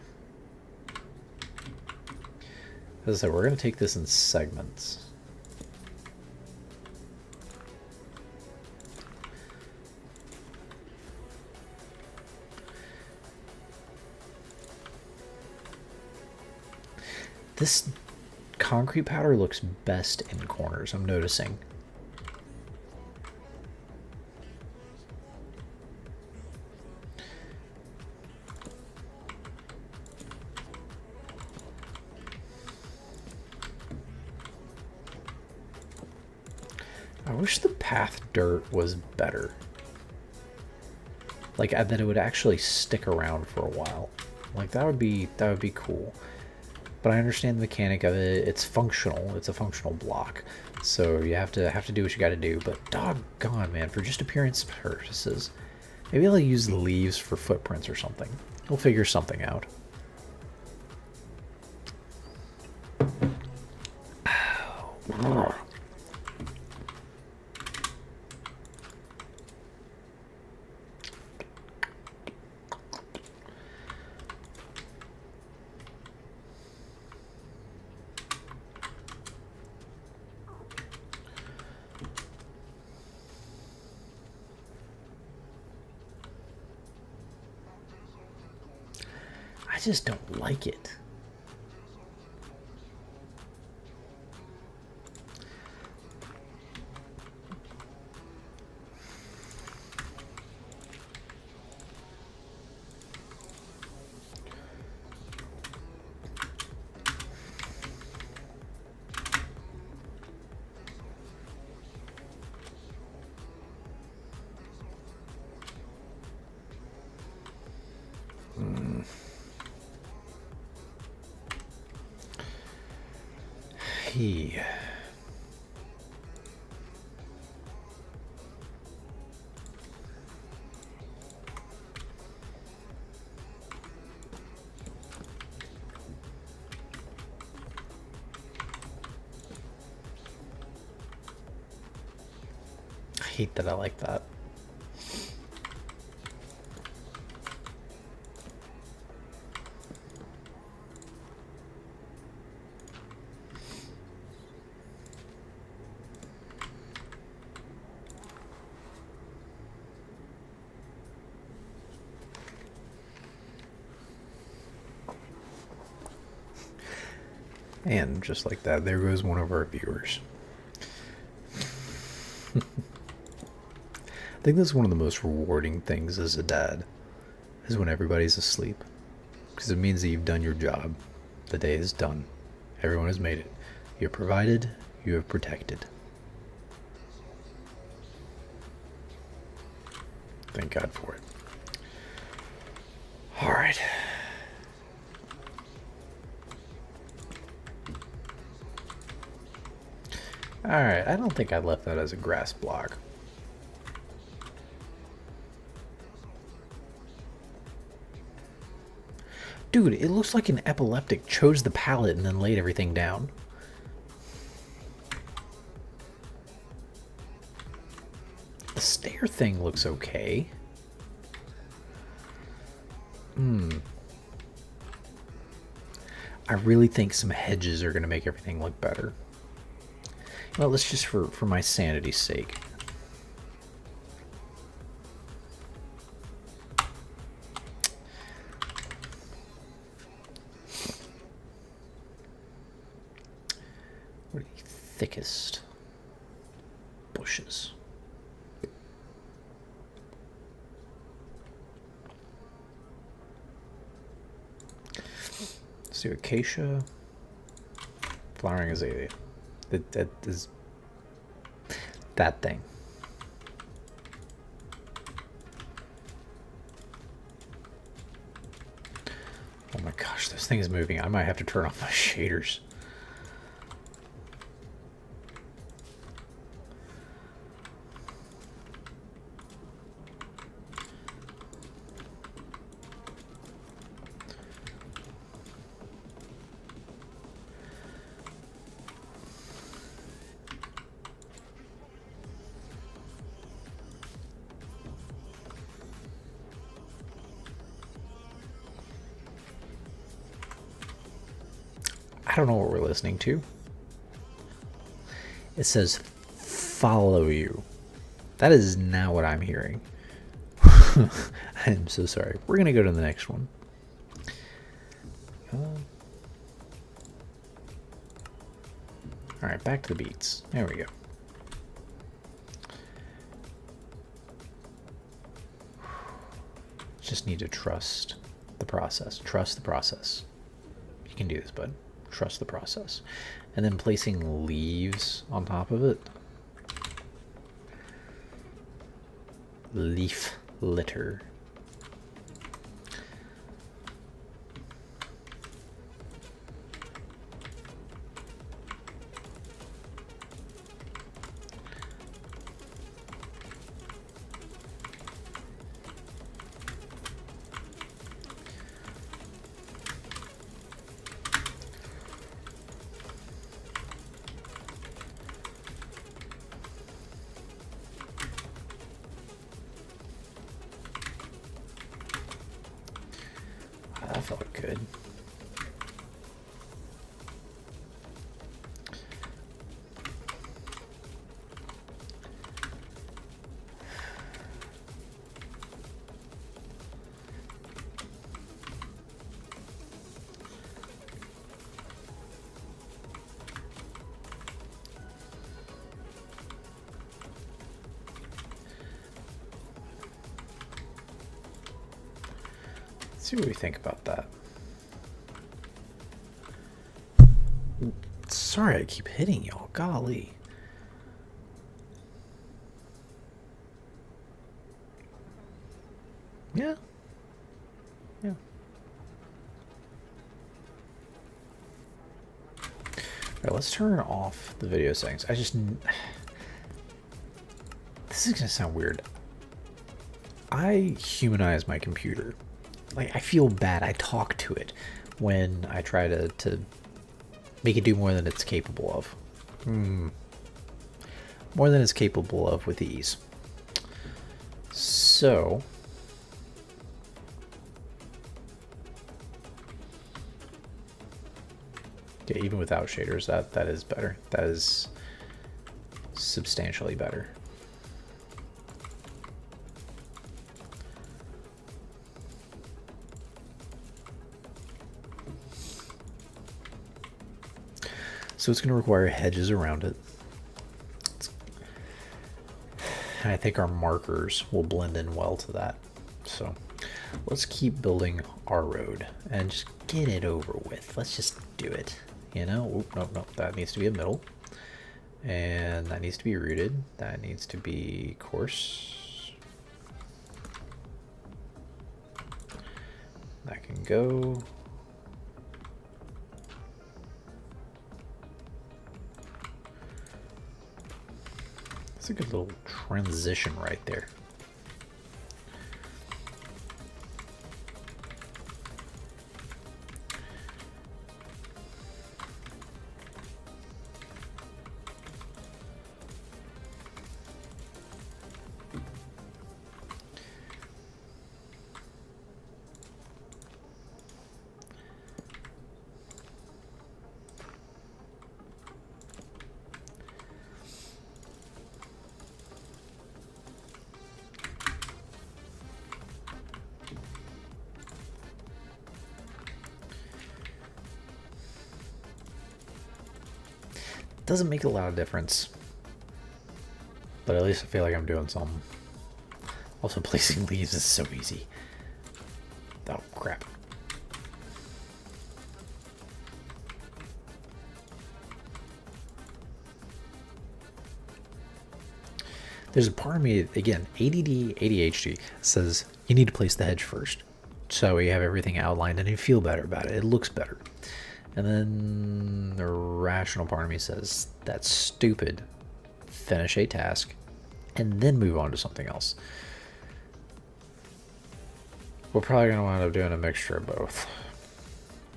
[SPEAKER 1] as I said, we're going to take this in segments. This concrete powder looks best in corners, I'm noticing. I wish the path dirt was better. Like that it would actually stick around for a while. Like that would be cool. But I understand the mechanic of it. It's functional. It's a functional block. So you have to do what you got to do. But doggone, man, for just appearance purposes, maybe I'll use the leaves for footprints or something. We'll figure something out. just don't like it. He. I hate that I like that. And just like that, there goes one of our viewers. I think that's one of the most rewarding things as a dad, is when everybody's asleep. Because it means that you've done your job. The day is done. Everyone has made it. You have provided, you have protected. Thank God for it. All right. Alright, I don't think I left that as a grass block. Dude, it looks like an epileptic chose the pallet and then laid everything down. The stair thing looks okay. I really think some hedges are going to make everything look better. Well, let's just for my sanity's sake. What are the thickest bushes? Let's do acacia, flowering azalea. That is that thing. Oh my gosh, this thing is moving. I might have to turn off my shaders. I don't know what we're listening to. It says follow you. That is not what I'm hearing. I'm so sorry. We're going to go to the next one. Alright, back to the beats. There we go. Just need to trust the process. Trust the process. You can do this, bud. Trust the process. And then placing leaves on top of it. Leaf litter. That felt good. Let's see what we think about that. Sorry I keep hitting y'all. Golly. Yeah. Yeah. Alright, let's turn off the video settings. This is gonna sound weird. I humanize my computer. Like, I feel bad. I talk to it when I try to make it do more than it's capable of. More than it's capable of with ease. So... yeah, even without shaders, that is better. That is substantially better. So it's going to require hedges around it. And I think our markers will blend in well to that. So let's keep building our road and just get it over with. Let's just do it. You know, oop, nope, that needs to be a middle. And that needs to be rooted. That needs to be coarse. That can go. That's a good little transition right there. Doesn't make a lot of difference, but at least I feel like I'm doing something. Also, placing leaves is so easy. Oh, crap. There's a part of me, again, ADD, ADHD, says you need to place the hedge first. So you have everything outlined and you feel better about it. It looks better. And then the rational part of me says, that's stupid. Finish a task and then move on to something else. We're probably going to wind up doing a mixture of both.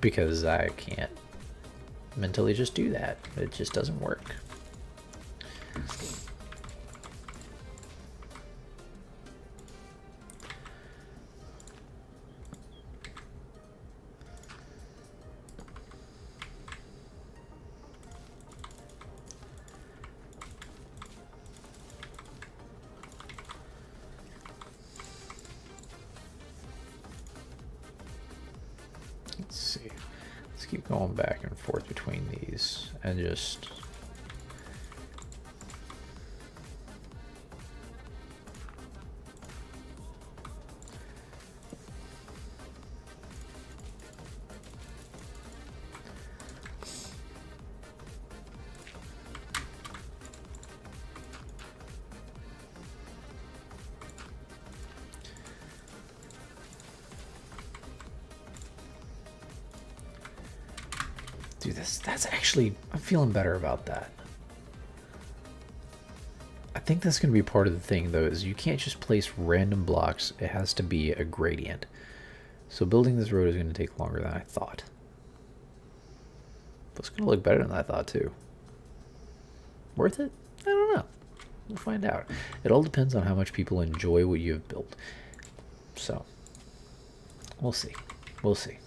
[SPEAKER 1] Because I can't mentally just do that. It just doesn't work. Let's see. Let's keep going back and forth between these and just... do this. That's actually, I'm feeling better about that. I think that's going to be part of the thing though, is you can't just place random blocks. It has to be a gradient. So building this road is going to take longer than I thought. But it's going to look better than I thought too. Worth it? I don't know. We'll find out. It all depends on how much people enjoy what you have built. So, we'll see. We'll see.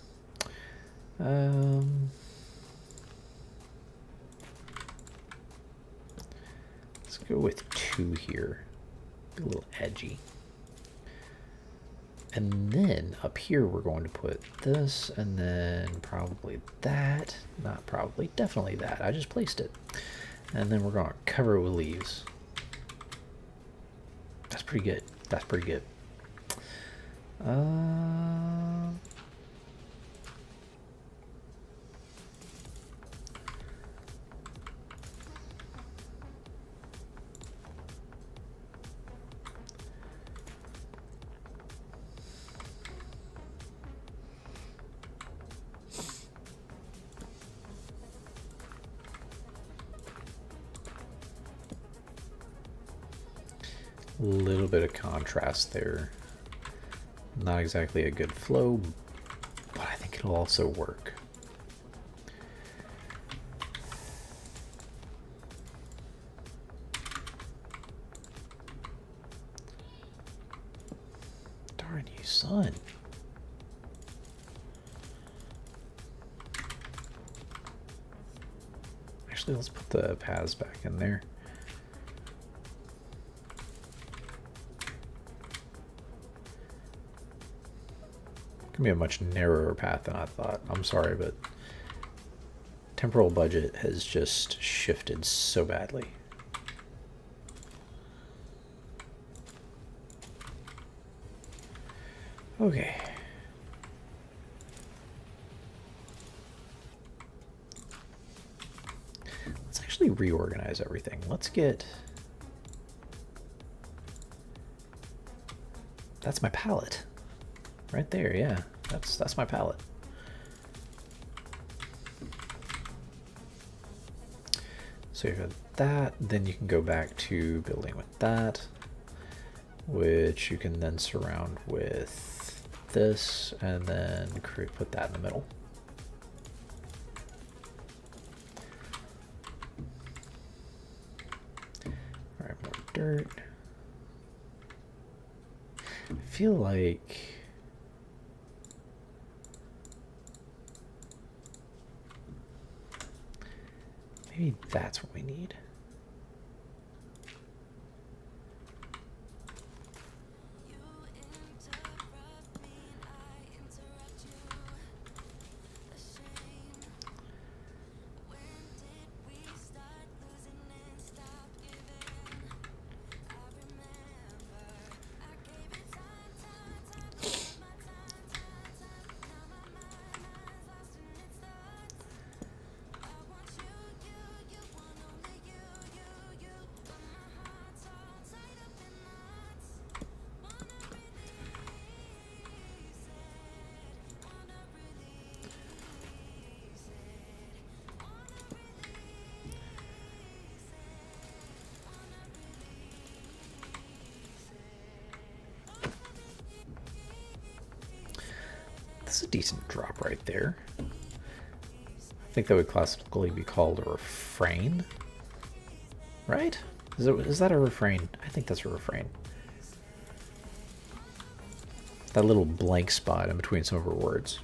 [SPEAKER 1] Let's go with 2 here. Be a little edgy. And then up here we're going to put this, and then probably that. Not probably, definitely that. I just placed it. And then we're going to cover it with leaves. That's pretty good. That's pretty good. A little bit of contrast there. Not exactly a good flow, but I think it'll also work. Darn you, son. Actually, let's put the paths back in there. Gonna be a much narrower path than I thought. I'm sorry, but temporal budget has just shifted so badly. Okay. Let's actually reorganize everything. Let's get... That's my palette. Right there, yeah. That's my palette. So you have that, then you can go back to building with that, which you can then surround with this, and then put that in the middle. All right, more dirt. I feel like maybe that's what we need. That's a decent drop right there. I think that would classically be called a refrain, right? Is that a refrain? I think that's a refrain. That little blank spot in between some of her words.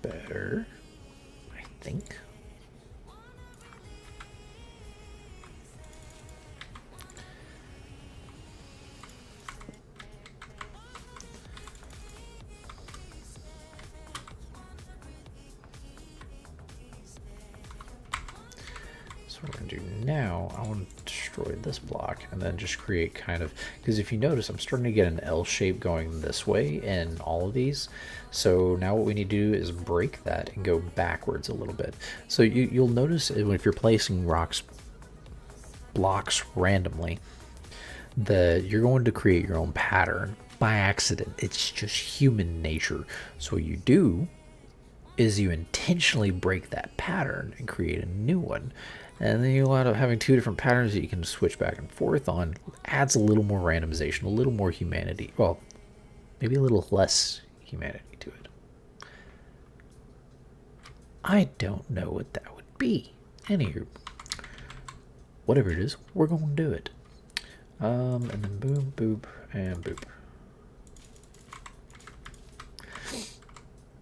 [SPEAKER 1] Better, I think. So what we're going to do now, I want to destroy this block and then just create kind of, because if you notice, I'm starting to get an L shape going this way in all of these. So now what we need to do is break that and go backwards a little bit. So you'll notice if you're placing blocks randomly, that you're going to create your own pattern by accident. It's just human nature. So what you do is you intentionally break that pattern and create a new one. And then you'll end up having two different patterns that you can switch back and forth on. Adds a little more randomization, a little more humanity. Well, maybe a little less humanity to it. I don't know what that would be. Anywho, whatever it is, we're going to do it. And then boom, boop, and boop.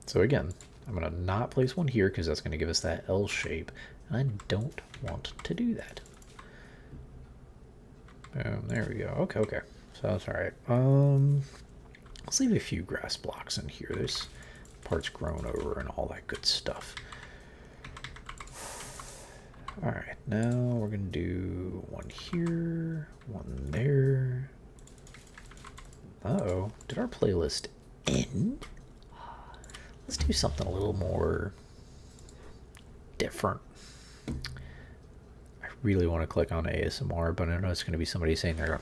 [SPEAKER 1] So again, I'm going to not place one here because that's going to give us that L shape. And I don't want to do that. There we go. Okay, okay. So that's all right. Let's leave a few grass blocks in here. There's parts grown over and all that good stuff. All right, now we're gonna do one here, one there. Uh-oh, did our playlist end? Let's do something a little more different. I really want to click on ASMR, but I know it's going to be somebody saying they're...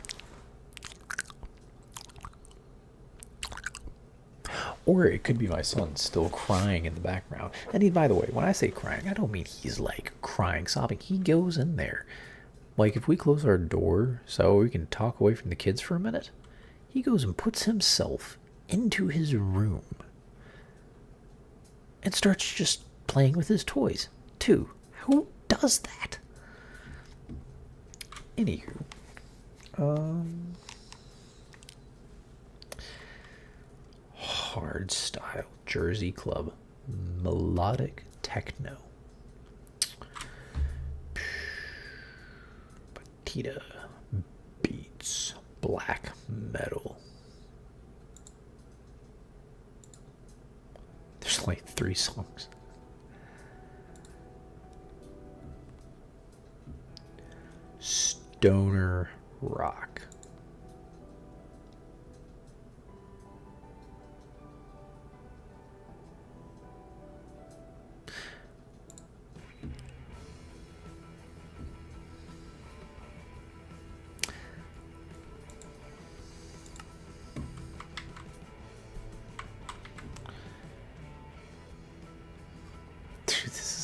[SPEAKER 1] Or it could be my son still crying in the background. And he, by the way, when I say crying, I don't mean he's like crying, sobbing. He goes in there. Like if we close our door so we can talk away from the kids for a minute, he goes and puts himself into his room and starts just playing with his toys, too. Who does that? Anywho. Hard style Jersey Club. Melodic techno. Batida beats. Black metal. There's like 3 songs. Stoner rock.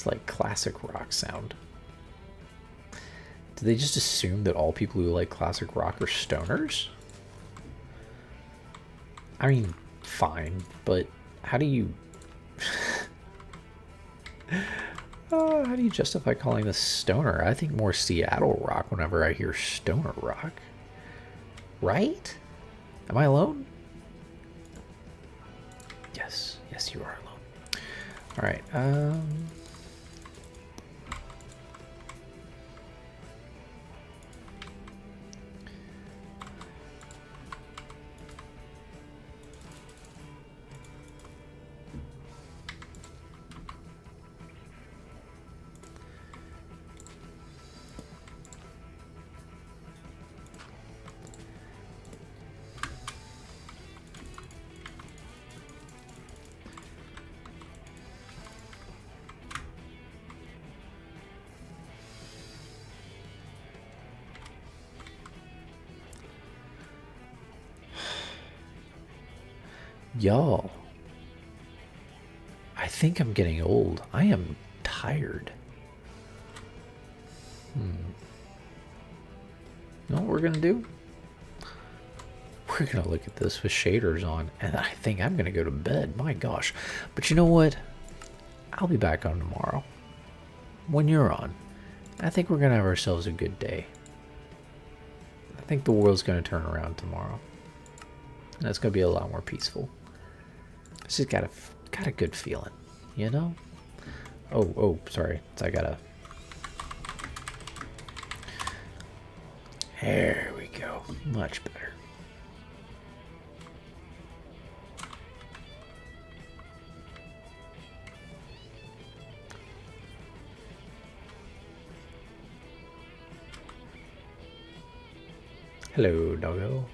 [SPEAKER 1] Like classic rock sound. Do they just assume that all people who like classic rock are stoners? I mean, fine, but how do you how do you justify calling this stoner? I think more Seattle rock whenever I hear stoner rock. Right? Am I alone? Yes, yes you are alone. All right, y'all, I think I'm getting old. I am tired. You know what we're gonna do? We're gonna look at this with shaders on, and I think I'm gonna go to bed. My gosh. But you know what? I'll be back on tomorrow. When you're on. I think we're gonna have ourselves a good day. I think the world's gonna turn around tomorrow. And it's gonna be a lot more peaceful. It's just got a good feeling, you know? Oh, sorry. I gotta... There we go. Much better. Hello, doggo.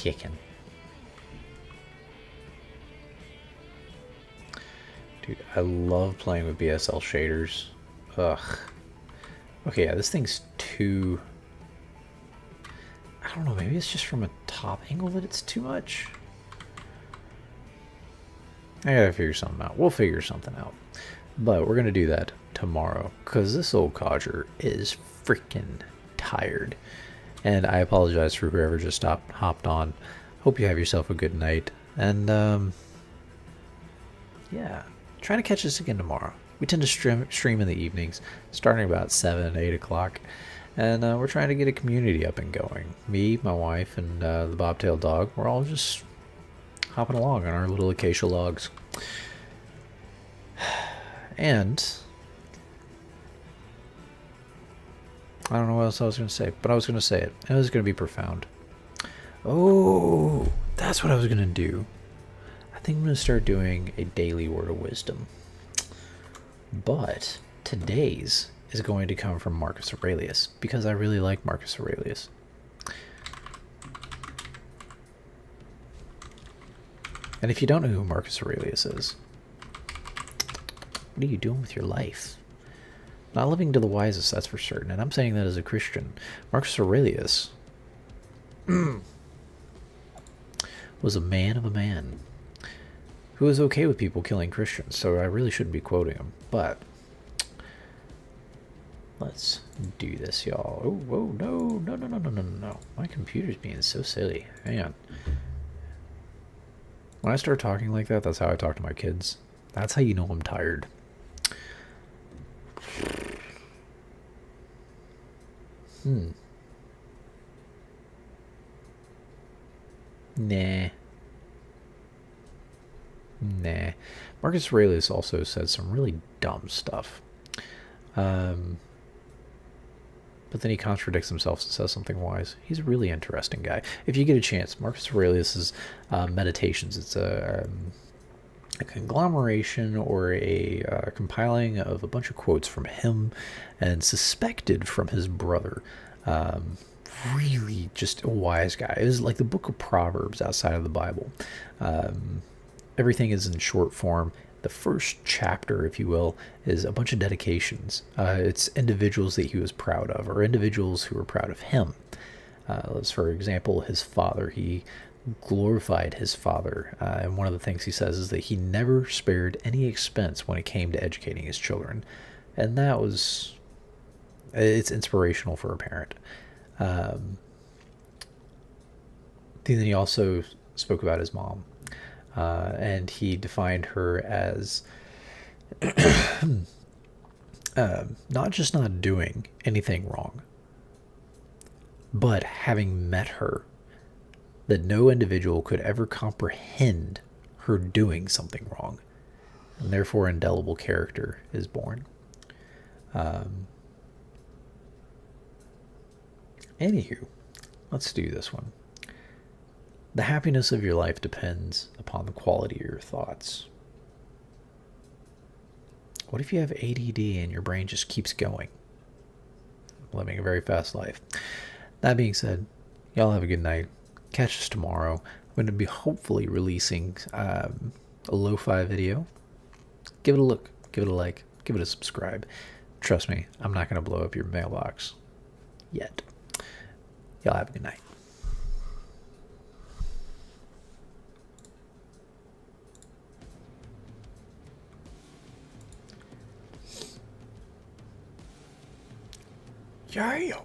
[SPEAKER 1] Chicken. Dude, I love playing with BSL shaders. Ugh. Okay, yeah, this thing's too... I don't know, maybe it's just from a top angle that it's too much. I gotta figure something out. We'll figure something out. But we're gonna do that tomorrow, because this old codger is freaking tired. And I apologize for whoever just hopped on. Hope you have yourself a good night. And, yeah, try to catch us again tomorrow. We tend to stream in the evenings, starting about 7, 8 o'clock. And we're trying to get a community up and going. Me, my wife, and the bobtail dog, we're all just hopping along on our little acacia logs. And I don't know what else I was going to say, but I was going to say it. And it was going to be profound. Oh, that's what I was going to do. I think I'm going to start doing a daily word of wisdom. But today's is going to come from Marcus Aurelius, because I really like Marcus Aurelius. And if you don't know who Marcus Aurelius is, what are you doing with your life? Not living to the wisest, that's for certain. And I'm saying that as a Christian. Marcus Aurelius was a man of a man who was okay with people killing Christians, so I really shouldn't be quoting him. But let's do this, y'all. Oh, whoa, no. My computer's being so silly. Hang on. When I start talking like that, that's how I talk to my kids. That's how you know I'm tired. Nah. Marcus Aurelius also said some really dumb stuff. But then he contradicts himself and says something wise. He's a really interesting guy. If you get a chance, Marcus Aurelius's Meditations. It's a conglomeration or a compiling of a bunch of quotes from him and suspected from his brother. Really just a wise guy. It was like the book of Proverbs outside of the Bible. Everything is in short form. The first chapter, if you will, is a bunch of dedications. It's individuals that he was proud of, or individuals who were proud of him. For example, his father. He glorified his father. And one of the things he says is that he never spared any expense when it came to educating his children. And that was... it's inspirational for a parent. Then he also spoke about his mom. And he defined her as not just not doing anything wrong, but having met her, that no individual could ever comprehend her doing something wrong, and therefore indelible character is born. Anywho, let's do this one. The happiness of your life depends upon the quality of your thoughts. What if you have ADD and your brain just keeps going? Living a very fast life. That being said, y'all have a good night. Catch us tomorrow. I'm going to be hopefully releasing a lo-fi video. Give it a look. Give it a like. Give it a subscribe. Trust me, I'm not going to blow up your mailbox yet. Y'all have a good night. Yeah.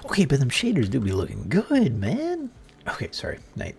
[SPEAKER 1] Okay, but them shaders do be looking good, man. Okay, sorry. Night.